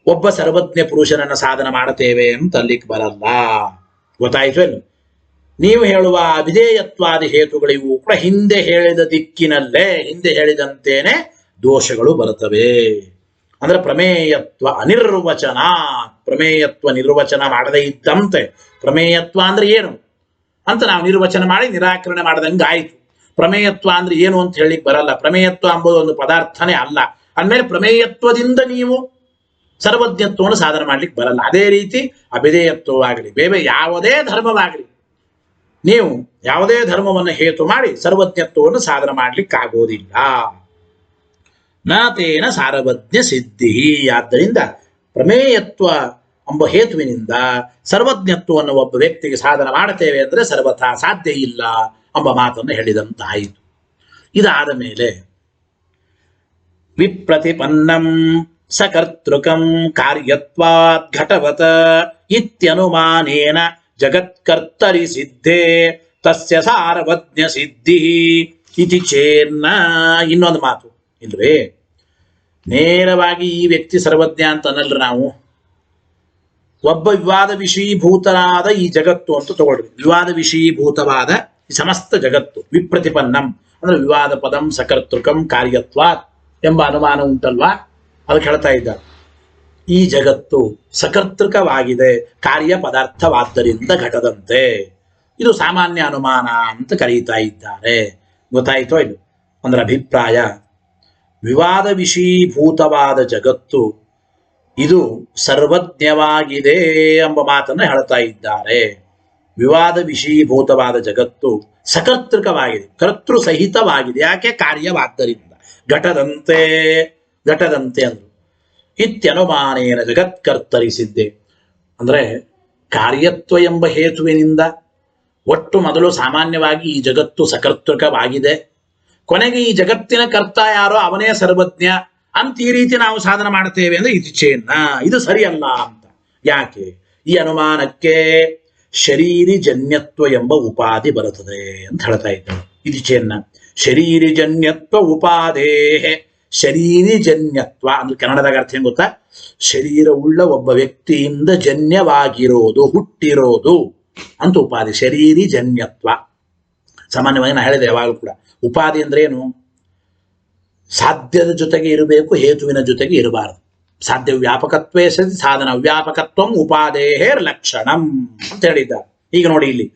ಒಬ್ಬ ಸರ್ವಜ್ಞ ಪುರುಷನನ್ನು ಸಾಧನೆ ಮಾಡುತ್ತೇವೆ ಅಂತ ಅಲ್ಲಿಗೆ ಬರಲ್ಲ. ಗೊತ್ತಾಯಿತು ಏನು? ನೀವು ಹೇಳುವ ಅಭಿಧೇಯತ್ವಾದಿ ಹೇತುಗಳಿಗೂ ಕೂಡ ಹಿಂದೆ ಹೇಳಿದ ದಿಕ್ಕಿನಲ್ಲೇ ಹಿಂದೆ ಹೇಳಿದಂತೇನೆ ದೋಷಗಳು ಬರುತ್ತವೆ. ಅಂದ್ರೆ ಪ್ರಮೇಯತ್ವ ಅನಿರ್ವಚನ, ಪ್ರಮೇಯತ್ವ ನಿರ್ವಚನ ಮಾಡದೇ ಇದ್ದಂತೆ ಪ್ರಮೇಯತ್ವ ಅಂದ್ರೆ ಏನು ಅಂತ ನಾವು ನಿರ್ವಚನ ಮಾಡಿ ನಿರಾಕರಣೆ ಮಾಡದಂಗೆ ಆಯಿತು. ಪ್ರಮೇಯತ್ವ ಅಂದ್ರೆ ಏನು ಅಂತ ಹೇಳಿಕ್ ಬರಲ್ಲ. ಪ್ರಮೇಯತ್ವ ಎಂಬುದು ಒಂದು ಪದಾರ್ಥನೇ ಅಲ್ಲ. ಅಂದಮೇಲೆ ಪ್ರಮೇಯತ್ವದಿಂದ ನೀವು ಸರ್ವಜ್ಞತ್ವವನ್ನು ಸಾಧನೆ ಮಾಡ್ಲಿಕ್ಕೆ ಬರಲ್ಲ. ಅದೇ ರೀತಿ ಅಭಿಧೇಯತ್ವವಾಗಲಿ ಬೇರೆ ಯಾವುದೇ ಧರ್ಮವಾಗಲಿ ನೀವು ಯಾವುದೇ ಧರ್ಮವನ್ನು ಹೇತು ಮಾಡಿ ಸರ್ವಜ್ಞತ್ವವನ್ನು ಸಾಧನೆ ಮಾಡ್ಲಿಕ್ಕೆ ಆಗೋದಿಲ್ಲ. ನ ತೇನ ಸಾರ್ವಜ್ಞ ಸಿದ್ಧಿ. ಆದ್ದರಿಂದ ಪ್ರಮೇಯತ್ವ ಎಂಬ ಹೇತುವಿನಿಂದ ಸರ್ವಜ್ಞತ್ವವನ್ನು ಒಬ್ಬ ವ್ಯಕ್ತಿಗೆ ಸಾಧನ ಮಾಡುತ್ತೇವೆ ಅಂದರೆ ಸರ್ವಥಾ ಸಾಧ್ಯ ಇಲ್ಲ ಎಂಬ ಮಾತನ್ನು ಹೇಳಿದಂತಾಯಿತು. ಇದಾದ ಮೇಲೆ ವಿಪ್ರತಿಪನ್ನಂ ಸಕರ್ತೃಕಂ ಕಾರ್ಯತ್ವಾತ್ ಘಟವತ ಇತ್ಯನುಮಾನೇನ ಜಗತ್ಕರ್ತರಿ ಸಿದ್ಧೇ ತಸ್ಯ ಸಾರ್ವಜ್ಞ ಸಿದ್ಧಿ ಇತಿ ಚೇನ್ನ. ಇನ್ನೊಂದು ಮಾತು ಇಲ್ವೇ, ನೇರವಾಗಿ ಈ ವ್ಯಕ್ತಿ ಸರ್ವಜ್ಞ ಅಂತ ಅನ್ನಲ್ರಿ ನಾವು. ಒಬ್ಬ ವಿವಾದ ವಿಷೀಭೂತನಾದ ಈ ಜಗತ್ತು ಅಂತ ತಗೊಳ್ರಿ. ವಿವಾದ ವಿಷೀಭೂತವಾದ ಈ ಸಮಸ್ತ ಜಗತ್ತು ವಿಪ್ರತಿಪನ್ನಂ ಅಂದ್ರೆ ವಿವಾದ ಪದಂ ಸಕರ್ತೃಕಂ ಕಾರ್ಯತ್ವಾತ್ ಎಂಬ ಅನುಮಾನ ಉಂಟಲ್ವಾ, ಅದಕ್ಕೆ ಹೇಳ್ತಾ ಇದ್ದಾರೆ. ಈ ಜಗತ್ತು ಸಕರ್ತೃಕವಾಗಿದೆ, ಕಾರ್ಯ ಪದಾರ್ಥವಾದ್ದರಿಂದ ಘಟದಂತೆ. ಇದು ಸಾಮಾನ್ಯ ಅನುಮಾನ ಅಂತ ಕರೀತಾ ಇದ್ದಾರೆ. ಗೊತ್ತಾಯಿತೋ ಇದು? ಅಂದ್ರೆ ಅಭಿಪ್ರಾಯ, ವಿವಾದ ವಿಷೀಭೂತವಾದ ಜಗತ್ತು ಇದು ಸರ್ವಜ್ಞವಾಗಿದೆ ಎಂಬ ಮಾತನ್ನು ಹೇಳ್ತಾ ಇದ್ದಾರೆ. ವಿವಾದ ವಿಷೀಭೂತವಾದ ಜಗತ್ತು ಸಕರ್ತೃಕವಾಗಿದೆ, ಕರ್ತೃ ಸಹಿತವಾಗಿದೆ. ಯಾಕೆ? ಕಾರ್ಯವಾದ್ದರಿಂದ. ಘಟದಂತೆ ಅಂದ್ರು. ಇತ್ಯನುಮಾನೇನ ಜಗತ್ಕರ್ತರಿಸಿದ್ದೆ ಅಂದ್ರೆ ಕಾರ್ಯತ್ವ ಎಂಬ ಹೇತುವಿನಿಂದ ಒಟ್ಟು ಮೊದಲು ಸಾಮಾನ್ಯವಾಗಿ ಈ ಜಗತ್ತು ಸಕರ್ತೃಕವಾಗಿದೆ, ಕೊನೆಗೆ ಈ ಜಗತ್ತಿನ ಕರ್ತ ಯಾರೋ ಅವನೇ ಸರ್ವಜ್ಞ ಅಂತ ಈ ರೀತಿ ನಾವು ಸಾಧನ ಮಾಡ್ತೇವೆ ಅಂದ್ರೆ ಇತಿಚೇನ್ನ, ಇದು ಸರಿಯಲ್ಲ ಅಂತ. ಯಾಕೆ? ಈ ಅನುಮಾನಕ್ಕೆ ಶರೀರಿ ಜನ್ಯತ್ವ ಎಂಬ ಉಪಾಧಿ ಬರುತ್ತದೆ ಅಂತ ಹೇಳ್ತಾ ಇದ್ದಾರೆ. ಇತಿಚೇನ್ನ ಶರೀರಿ ಜನ್ಯತ್ವ ಉಪಾಧೇ. ಶರೀರಿ ಜನ್ಯತ್ವ ಅಂದ್ರೆ ಕನ್ನಡದಾಗ ಅರ್ಥ ಏನ್ ಗೊತ್ತಾ? ಶರೀರವುಳ್ಳ ಒಬ್ಬ ವ್ಯಕ್ತಿಯಿಂದ ಜನ್ಯವಾಗಿರೋದು, ಹುಟ್ಟಿರೋದು ಅಂತ ಉಪಾಧಿ. ಶರೀರಿ ಜನ್ಯತ್ವ. ಸಾಮಾನ್ಯವಾಗಿ ನಾ ಹೇಳಿದೆ ಯಾವಾಗಲೂ ಕೂಡ ಉಪಾಧಿ ಅಂದ್ರೆ ಏನು? ಸಾಧ್ಯದ ಜೊತೆಗೆ ಇರಬೇಕು, ಹೇತುವಿನ ಜೊತೆಗೆ ಇರಬಾರದು. ಸಾಧ್ಯ ವ್ಯಾಪಕತ್ವೇ ಸತಿ ಸಾಧನ ವ್ಯಾಪಕತ್ವಂ ಉಪಾದೇಹೇರ್ ಲಕ್ಷಣಂ ಅಂತ ಹೇಳಿದ್ದಾರೆ. ಈಗ ನೋಡಿ ಇಲ್ಲಿ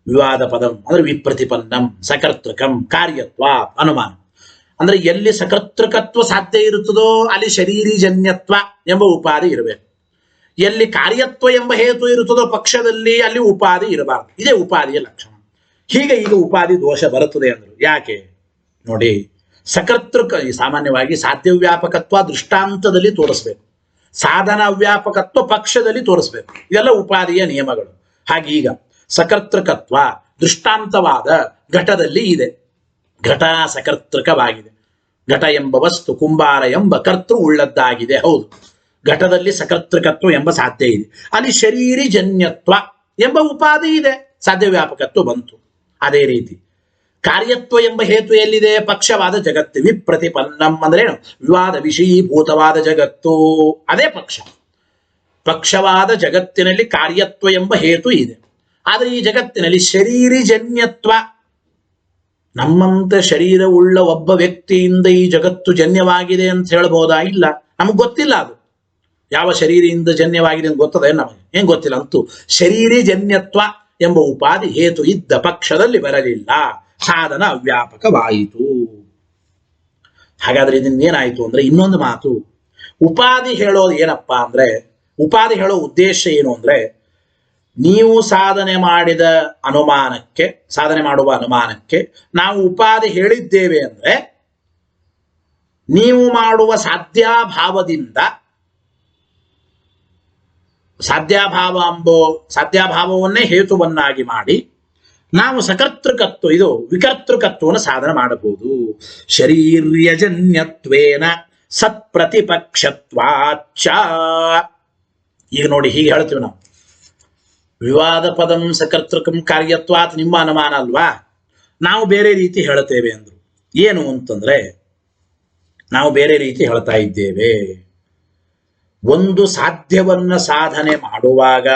ವಿವಾದ ಪದಂ ಅಂದ್ರೆ ವಿಪ್ರತಿಪನ್ನಂ ಸಕರ್ತೃಕಂ ಕಾರ್ಯತ್ವ ಅನುಮಾನ ಅಂದ್ರೆ ಎಲ್ಲಿ ಸಕರ್ತೃಕತ್ವ ಸಾಧ್ಯ ಇರುತ್ತದೋ ಅಲ್ಲಿ ಶರೀರಿ ಜನ್ಯತ್ವ ಎಂಬ ಉಪಾಧಿ ಇರಬೇಕು. ಎಲ್ಲಿ ಕಾರ್ಯತ್ವ ಎಂಬ ಹೇತು ಇರುತ್ತದೋ ಪಕ್ಷದಲ್ಲಿ ಅಲ್ಲಿ ಉಪಾಧಿ ಇರಬಾರದು. ಇದೇ ಉಪಾಧಿಯ ಲಕ್ಷಣ. ಹೀಗೆ ಈಗ ಉಪಾಧಿ ದೋಷ ಬರುತ್ತದೆ ಅಂದ್ರು. ಯಾಕೆ ನೋಡಿ, ಸಕರ್ತೃಕ ಸಾಮಾನ್ಯವಾಗಿ ಸಾಧ್ಯ ವ್ಯಾಪಕತ್ವ ದೃಷ್ಟಾಂತದಲ್ಲಿ ತೋರಿಸ್ಬೇಕು, ಸಾಧನ ವ್ಯಾಪಕತ್ವ ಪಕ್ಷದಲ್ಲಿ ತೋರಿಸ್ಬೇಕು. ಇದೆಲ್ಲ ಉಪಾಧಿಯ ನಿಯಮಗಳು. ಹಾಗೆ ಈಗ ಸಕರ್ತೃಕತ್ವ ದೃಷ್ಟಾಂತವಾದ ಘಟದಲ್ಲಿ ಇದೆ. ಘಟ ಸಕರ್ತೃಕವಾಗಿದೆ. ಘಟ ಎಂಬ ವಸ್ತು ಕುಂಬಾರ ಎಂಬ ಕರ್ತೃ ಉಳ್ಳದ್ದಾಗಿದೆ. ಹೌದು, ಘಟದಲ್ಲಿ ಸಕರ್ತೃಕತ್ವ ಎಂಬ ಸಾಧ್ಯ ಇದೆ. ಅಲ್ಲಿ ಶರೀರಿ ಜನ್ಯತ್ವ ಎಂಬ ಉಪಾಧಿ ಇದೆ, ಸಾಧ್ಯ ವ್ಯಾಪಕತ್ವ ಬಂತು. ಅದೇ ರೀತಿ ಕಾರ್ಯತ್ವ ಎಂಬ ಹೇತು ಎಲ್ಲಿದೆ? ಪಕ್ಷವಾದ ಜಗತ್ತು. ವಿಪ್ರತಿಪನ್ನಂ ಅಂದ್ರೆ ಏನು? ವಿವಾದ ವಿಷೀಭೂತವಾದ ಜಗತ್ತು, ಅದೇ ಪಕ್ಷ. ಪಕ್ಷವಾದ ಜಗತ್ತಿನಲ್ಲಿ ಕಾರ್ಯತ್ವ ಎಂಬ ಹೇತು ಇದೆ. ಆದರೆ ಈ ಜಗತ್ತಿನಲ್ಲಿ ಶರೀರಿ ಜನ್ಯತ್ವ, ನಮ್ಮಂತೆ ಶರೀರವುಳ್ಳ ಒಬ್ಬ ವ್ಯಕ್ತಿಯಿಂದ ಈ ಜಗತ್ತು ಜನ್ಯವಾಗಿದೆ ಅಂತ ಹೇಳ್ಬೋದಾ? ಇಲ್ಲ, ನಮಗೆ ಗೊತ್ತಿಲ್ಲ ಅದು ಯಾವ ಶರೀರಿಯಿಂದ ಜನ್ಯವಾಗಿದೆ ಅಂತ ಗೊತ್ತದೆ ನಮಗೆ? ಏನ್ ಗೊತ್ತಿಲ್ಲ. ಅಂತೂ ಶರೀರಿ ಜನ್ಯತ್ವ ಎಂಬ ಉಪಾಧಿ ಹೇತು ಇದ್ದ ಪಕ್ಷದಲ್ಲಿ ಬರಲಿಲ್ಲ, ಸಾಧನ ಅವ್ಯಾಪಕವಾಯಿತು. ಹಾಗಾದ್ರೆ ಇದನ್ನೇನಾಯಿತು ಅಂದ್ರೆ ಇನ್ನೊಂದು ಮಾತು. ಉಪಾಧಿ ಹೇಳೋದು ಏನಪ್ಪ ಅಂದ್ರೆ, ಉಪಾಧಿ ಹೇಳೋ ಉದ್ದೇಶ ಏನು ಅಂದ್ರೆ, ನೀವು ಸಾಧನೆ ಮಾಡುವ ಅನುಮಾನಕ್ಕೆ ನಾವು ಉಪಾಧಿ ಹೇಳಿದ್ದೇವೆ ಅಂದ್ರೆ, ನೀವು ಮಾಡುವ ಸಾಧ್ಯಾಭಾವದಿಂದ ಸಾಧ್ಯಾಭಾವವನ್ನೇ ಹೇತುವನ್ನಾಗಿ ಮಾಡಿ ನಾವು ಸಕರ್ತೃಕತ್ವ ಇದು ವಿಕರ್ತೃಕತ್ವವನ್ನು ಸಾಧನೆ ಮಾಡಬಹುದು. ಶರೀರ್ಯಜನ್ಯತ್ವೇನ ಸತ್ಪ್ರತಿಪಕ್ಷತ್ವಾಚ. ಈಗ ನೋಡಿ, ಹೀಗೆ ಹೇಳ್ತೀವಿ ನಾವು, ವಿವಾದ ಪದಂ ಸಕರ್ತೃಕಂ ಕಾರ್ಯತ್ವಾತ್ ನಿಮ್ಮ ಅನುಮಾನ ಅಲ್ವಾ, ನಾವು ಬೇರೆ ರೀತಿ ಹೇಳ್ತೇವೆ ಅಂದ್ರು. ಏನು ಅಂತಂದ್ರೆ, ನಾವು ಬೇರೆ ರೀತಿ ಹೇಳ್ತಾ ಇದ್ದೇವೆ. ಒಂದು ಸಾಧ್ಯವನ್ನ ಸಾಧನೆ ಮಾಡುವಾಗ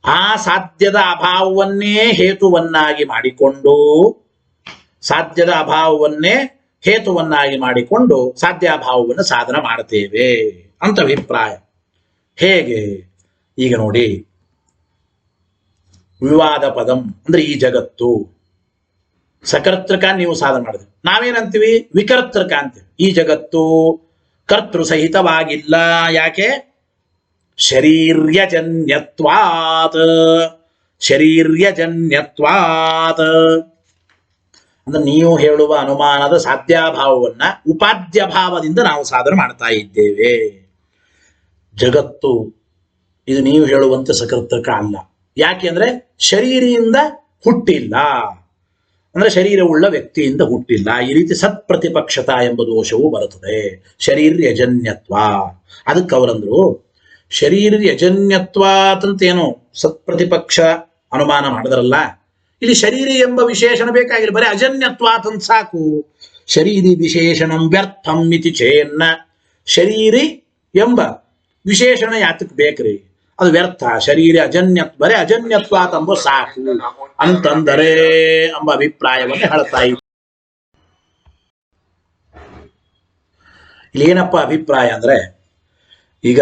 ಆ ಸಾಧ್ಯದ ಅಭಾವವನ್ನೇ ಹೇತುವನ್ನಾಗಿ ಮಾಡಿಕೊಂಡು ಸಾಧ್ಯಾಭಾವವನ್ನು ಸಾಧನ ಮಾಡ್ತೇವೆ ಅಂತ ಅಭಿಪ್ರಾಯ. ಹೇಗೆ? ಈಗ ನೋಡಿ, ವಿವಾದ ಪದಂ ಅಂದ್ರೆ ಈ ಜಗತ್ತು ಸಕರ್ತೃಕ ನೀವು ಸಾಧನೆ ಮಾಡಿದ್ರಿ, ನಾವೇನಂತೀವಿ? ವಿಕರ್ತೃಕ ಅಂತೀವಿ. ಈ ಜಗತ್ತು ಕರ್ತೃ ಸಹಿತವಾಗಿಲ್ಲ. ಯಾಕೆ? ಶರೀರ್ಯಜನ್ಯತ್ವಾತ್ ಅಂದ್ರೆ ನೀವು ಹೇಳುವ ಅನುಮಾನದ ಸಾಧ್ಯಾಭಾವವನ್ನ ಉಪಾದ್ಯ ಭಾವದಿಂದ ನಾವು ಸಾಧನೆ ಮಾಡ್ತಾ ಇದ್ದೇವೆ. ಜಗತ್ತು ಇದು ನೀವು ಹೇಳುವಂತೆ ಸಕೃತಕ ಅಲ್ಲ. ಯಾಕೆ ಅಂದ್ರೆ ಶರೀರಿಯಿಂದ ಹುಟ್ಟಿಲ್ಲ, ಅಂದ್ರೆ ಶರೀರವುಳ್ಳ ವ್ಯಕ್ತಿಯಿಂದ ಹುಟ್ಟಿಲ್ಲ. ಈ ರೀತಿ ಸತ್ಪ್ರತಿಪಕ್ಷತ ಎಂಬ ದೋಷವು ಬರುತ್ತದೆ. ಶರೀರ್ಯಜನ್ಯತ್ವ, ಅದಕ್ಕೆ ಅವರಂದ್ರು ಶರೀರ್ಯಜನ್ಯತ್ವ ಅಂತೇನು ಸತ್ಪ್ರತಿಪಕ್ಷ ಅನುಮಾನ ಮಾಡಿದ್ರಲ್ಲ, ಇಲ್ಲಿ ಶರೀರಿ ಎಂಬ ವಿಶೇಷಣ ಬೇಕಾಗಿಲ್ಲ, ಬರೀ ಅಜನ್ಯತ್ವ ಅಂತ ಸಾಕು. ಶರೀರಿ ವಿಶೇಷಣಂ ವ್ಯರ್ಥಂ ಇತಿ ಚೇನ್ನ, ಶರೀರಿ ಎಂಬ ವಿಶೇಷಣ ಯಾತಕ್ ಬೇಕ್ರಿ, ಅದು ವ್ಯರ್ಥ. ಶರೀರ ಅಜನ್ಯತ್ವ, ಬರೇ ಅಜನ್ಯತ್ವ ತಂಬ ಸಾಕು ಅಂತಂದರೆ ಎಂಬ ಅಭಿಪ್ರಾಯವನ್ನು ಹೇಳ್ತಾ ಇದ್ದ. ಇಲ್ಲೇನಪ್ಪ ಅಭಿಪ್ರಾಯ ಅಂದ್ರೆ, ಈಗ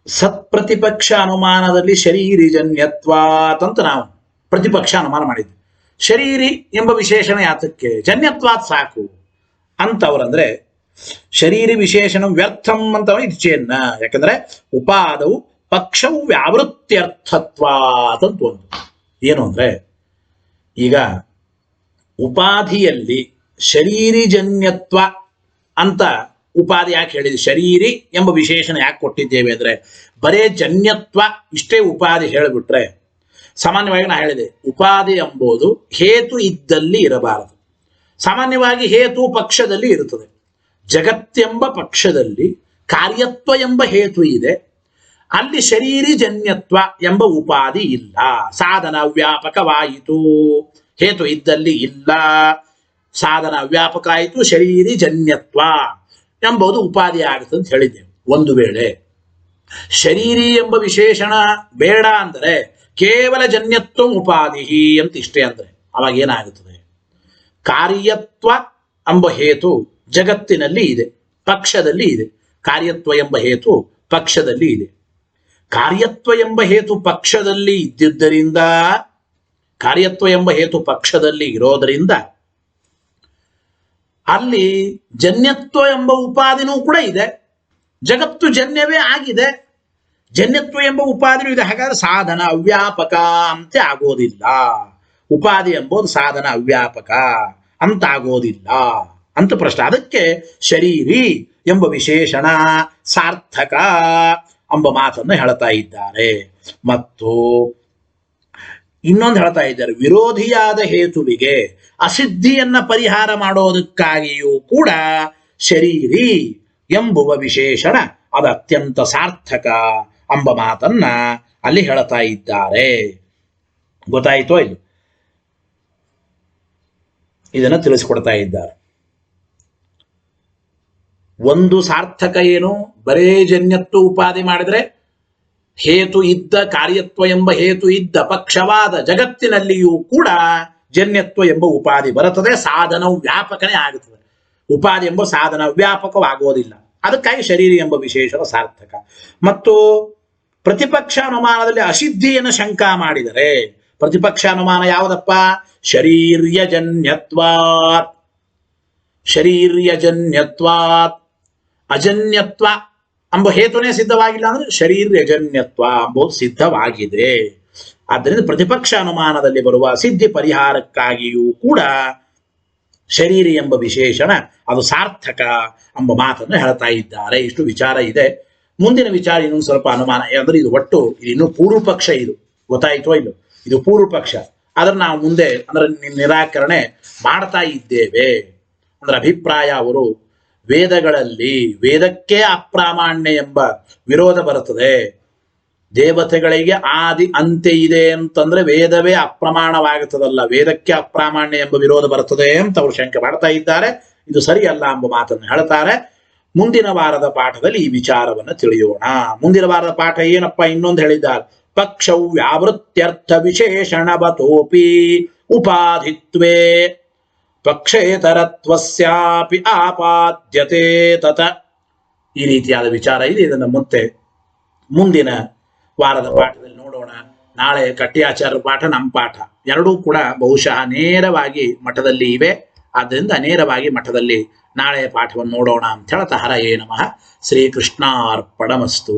ಸತ್ಪ್ರತಿಪಕ್ಷ ಅನುಮಾನದಲ್ಲಿ ಶರೀರಿಜನ್ಯತ್ವ ಅಂತ ನಾವು ಪ್ರತಿಪಕ್ಷ ಅನುಮಾನ ಮಾಡಿದ್ವಿ. ಶರೀರಿ ಎಂಬ ವಿಶೇಷಣ ಯಾತಕ್ಕೆ, ಜನ್ಯತ್ವಾತ್ ಸಾಕು ಅಂತವ್ರಂದ್ರೆ ಶರೀರಿ ವಿಶೇಷಣ ವ್ಯರ್ಥಂ ಅಂತ ಇಚ್ಛೆಯನ್ನ. ಯಾಕಂದ್ರೆ ಉಪಾದವು ಪಕ್ಷವು ವ್ಯಾವೃತ್ಯರ್ಥತ್ವ ಅಂತ ಒಂದು ಏನು ಅಂದ್ರೆ, ಈಗ ಉಪಾಧಿಯಲ್ಲಿ ಶರೀರಿಜನ್ಯತ್ವ ಅಂತ ಉಪಾಧಿ ಯಾಕೆ ಹೇಳಿದ್ವಿ, ಶರೀರಿ ಎಂಬ ವಿಶೇಷಣ ಯಾಕೆ ಕೊಟ್ಟಿದ್ದೇವೆ ಅಂದ್ರೆ ಬರೇ ಜನ್ಯತ್ವ ಇಷ್ಟೇ ಉಪಾಧಿ ಹೇಳಿಬಿಟ್ರೆ, ಸಾಮಾನ್ಯವಾಗಿ ನಾ ಹೇಳಿದೆ ಉಪಾಧಿ ಎಂಬುದು ಹೇತು ಇದ್ದಲ್ಲಿ ಇರಬಾರದು. ಸಾಮಾನ್ಯವಾಗಿ ಹೇತು ಪಕ್ಷದಲ್ಲಿ ಇರುತ್ತದೆ. ಜಗತ್ತೆಂಬ ಪಕ್ಷದಲ್ಲಿ ಕಾರ್ಯತ್ವ ಎಂಬ ಹೇತು ಇದೆ, ಅಲ್ಲಿ ಶರೀರಿಜನ್ಯತ್ವ ಎಂಬ ಉಪಾಧಿ ಇಲ್ಲ. ಸಾಧನ ವ್ಯಾಪಕವಾಯಿತು, ಹೇತು ಇದ್ದಲ್ಲಿ ಇಲ್ಲ, ಸಾಧನ ವ್ಯಾಪಕ ಆಯಿತು, ಶರೀರಿಜನ್ಯತ್ವ ಎಂಬುದು ಉಪಾಧಿ ಆಗುತ್ತೆ ಅಂತ ಹೇಳಿದ್ದೇವೆ. ಒಂದು ವೇಳೆ ಶರೀರಿ ಎಂಬ ವಿಶೇಷಣ ಬೇಡ ಅಂದರೆ ಕೇವಲ ಜನ್ಯತ್ವ ಉಪಾಧಿ ಅಂತ ಇಷ್ಟೇ ಅಂದ್ರೆ ಅವಾಗ ಏನಾಗುತ್ತದೆ, ಕಾರ್ಯತ್ವ ಎಂಬ ಹೇತು ಜಗತ್ತಿನಲ್ಲಿ ಇದೆ, ಪಕ್ಷದಲ್ಲಿ ಇದೆ. ಕಾರ್ಯತ್ವ ಎಂಬ ಹೇತು ಪಕ್ಷದಲ್ಲಿ ಇದೆ. ಕಾರ್ಯತ್ವ ಎಂಬ ಹೇತು ಪಕ್ಷದಲ್ಲಿ ಇದ್ದಿದ್ದರಿಂದ, ಕಾರ್ಯತ್ವ ಎಂಬ ಹೇತು ಪಕ್ಷದಲ್ಲಿ ಇರೋದರಿಂದ ಅಲ್ಲಿ ಜನ್ಯತ್ವ ಎಂಬ ಉಪಾದಿನೂ ಕೂಡ ಇದೆ. ಜಗತ್ತು ಜನ್ಯವೇ ಆಗಿದೆ, ಜನ್ಯತ್ವ ಎಂಬ ಉಪಾದಿನೂ ಇದೆ. ಹಾಗಾದ್ರೆ ಸಾಧನ ಅವ್ಯಾಪಕ ಅಂತ ಆಗೋದಿಲ್ಲ. ಉಪಾಧಿ ಎಂಬುದು ಸಾಧನ ಅವ್ಯಾಪಕ ಅಂತ ಆಗೋದಿಲ್ಲ ಅಂತ ಪ್ರಶ್ನೆ. ಅದಕ್ಕೆ ಶರೀರಿ ಎಂಬ ವಿಶೇಷಣ ಸಾರ್ಥಕ ಎಂಬ ಮಾತನ್ನು ಹೇಳ್ತಾ ಇದ್ದಾರೆ. ಮತ್ತು ಇನ್ನೊಂದು ಹೇಳ್ತಾ ಇದ್ದಾರೆ, ವಿರೋಧಿಯಾದ ಹೇತುವಿಗೆ ಅಸಿದ್ಧಿಯನ್ನ ಪರಿಹಾರ ಮಾಡೋದಕ್ಕಾಗಿಯೂ ಕೂಡ ಶರೀರಿ ಎಂಬುವ ವಿಶೇಷಣ ಅದು ಅತ್ಯಂತ ಸಾರ್ಥಕ ಎಂಬ ಮಾತನ್ನ ಅಲ್ಲಿ ಹೇಳ್ತಾ ಇದ್ದಾರೆ. ಗೊತ್ತಾಯಿತೋ ಇಲ್ಲ, ಇದನ್ನ ತಿಳಿಸ್ಕೊಡ್ತಾ ಇದ್ದಾರೆ. ಒಂದು ಸಾರ್ಥಕ ಏನು, ಬರೇ ಜನ್ಯತ್ವ ಉಪಾಧಿ ಮಾಡಿದ್ರೆ ಹೇತು ಇದ್ದ, ಕಾರ್ಯತ್ವ ಎಂಬ ಹೇತು ಇದ್ದ ಪಕ್ಷವಾದ ಜಗತ್ತಿನಲ್ಲಿಯೂ ಕೂಡ ಜನ್ಯತ್ವ ಎಂಬ ಉಪಾಧಿ ಬರುತ್ತದೆ, ಸಾಧನವು ವ್ಯಾಪಕನೇ ಆಗುತ್ತದೆ. ಉಪಾಧಿ ಎಂಬ ಸಾಧನ ವ್ಯಾಪಕವಾಗುವುದಿಲ್ಲ. ಅದಕ್ಕಾಗಿ ಶರೀರ ಎಂಬ ವಿಶೇಷಣ ಸಾರ್ಥಕ. ಮತ್ತು ಪ್ರತಿಪಕ್ಷ ಅನುಮಾನದಲ್ಲಿ ಅಸಿದ್ಧಿಯನ್ನು ಶಂಕಾ ಮಾಡಿದರೆ, ಪ್ರತಿಪಕ್ಷ ಅನುಮಾನ ಯಾವುದಪ್ಪ, ಶರೀರ್ಯಜನ್ಯತ್ವಾತ್, ಶರೀರ್ಯಜನ್ಯತ್ವಾತ್ ಅಜನ್ಯತ್ವ ಎಂಬ ಹೇತುನೇ ಸಿದ್ಧವಾಗಿಲ್ಲ ಅಂದ್ರೆ ಶರೀರ್ಯಜನ್ಯತ್ವ ಎಂಬುದು ಸಿದ್ಧವಾಗಿದೆ. ಆದ್ದರಿಂದ ಪ್ರತಿಪಕ್ಷ ಅನುಮಾನದಲ್ಲಿ ಬರುವ ಸಿದ್ಧಿ ಪರಿಹಾರಕ್ಕಾಗಿಯೂ ಕೂಡ ಶರೀರಿ ಎಂಬ ವಿಶೇಷಣ ಅದು ಸಾರ್ಥಕ ಎಂಬ ಮಾತನ್ನು ಹೇಳ್ತಾ ಇದ್ದಾರೆ. ಇಷ್ಟು ವಿಚಾರ ಇದೆ. ಮುಂದಿನ ವಿಚಾರ ಇನ್ನೊಂದು ಸ್ವಲ್ಪ ಅನುಮಾನ ಅಂದ್ರೆ ಇದು ಒಟ್ಟು ಇದು ಇನ್ನು ಪೂರ್ವ ಪಕ್ಷ, ಇದು ಗೊತ್ತಾಯ್ತೋ ಇಲ್ಲ, ಇದು ಪೂರ್ವ ಪಕ್ಷ. ಆದ್ರೆ ನಾವು ಮುಂದೆ ಅಂದ್ರೆ ನಿರಾಕರಣೆ ಮಾಡ್ತಾ ಇದ್ದೇವೆ. ಅಂದ್ರೆ ಅಭಿಪ್ರಾಯ ಅವರು ವೇದಗಳಲ್ಲಿ ವೇದಕ್ಕೆ ಅಪ್ರಾಮಾಣ್ಯ ಎಂಬ ವಿರೋಧ ಬರುತ್ತದೆ. ದೇವತೆಗಳಿಗೆ ಆದಿ ಅಂತ್ಯ ಇದೆ ಅಂತಂದ್ರೆ ವೇದವೇ ಅಪ್ರಮಾಣವಾಗುತ್ತದಲ್ಲ, ವೇದಕ್ಕೆ ಅಪ್ರಾಮಾಣ್ಯ ಎಂಬ ವಿರೋಧ ಬರುತ್ತದೆ ಅಂತ ಅವರು ಶಂಕೆ ಮಾಡ್ತಾ ಇದ್ದಾರೆ. ಇದು ಸರಿಯಲ್ಲ ಎಂಬ ಮಾತನ್ನು ಹೇಳ್ತಾರೆ. ಮುಂದಿನ ವಾರದ ಪಾಠದಲ್ಲಿ ಈ ವಿಚಾರವನ್ನು ತಿಳಿಯೋಣ. ಮುಂದಿನ ವಾರದ ಪಾಠ ಏನಪ್ಪ, ಇನ್ನೊಂದು ಹೇಳಿದ್ದಾರೆ, ಪಕ್ಷವು ವ್ಯಾವೃತ್ಯರ್ಥ ವಿಶೇಷಣವತೋಪಿ ಉಪಾಧಿತ್ವೇ ಪಕ್ಷೇತರತ್ವಸ್ಯಾಪಿ ಆಪಾದ್ಯತೆ ತತ. ಈ ರೀತಿಯಾದ ವಿಚಾರ ಇದೆ. ಇದನ್ನು ಮತ್ತೆ ಮುಂದಿನ ವಾರದ ಪಾಠದಲ್ಲಿ ನೋಡೋಣ. ನಾಳೆ ಕಟ್ಯಾಚಾರ್ಯ ಪಾಠ, ನಮ್ಮ ಪಾಠ ಎರಡೂ ಕೂಡ ಬಹುಶಃ ನೇರವಾಗಿ ಮಠದಲ್ಲಿ ಇವೆ. ಆದ್ದರಿಂದ ನೇರವಾಗಿ ಮಠದಲ್ಲಿ ನಾಳೆ ಪಾಠವನ್ನು ನೋಡೋಣ ಅಂತ ಹೇಳ್ತಾ ಹರಯೇ ನಮಃ. ಶ್ರೀಕೃಷ್ಣಾರ್ಪಣಮಸ್ತು.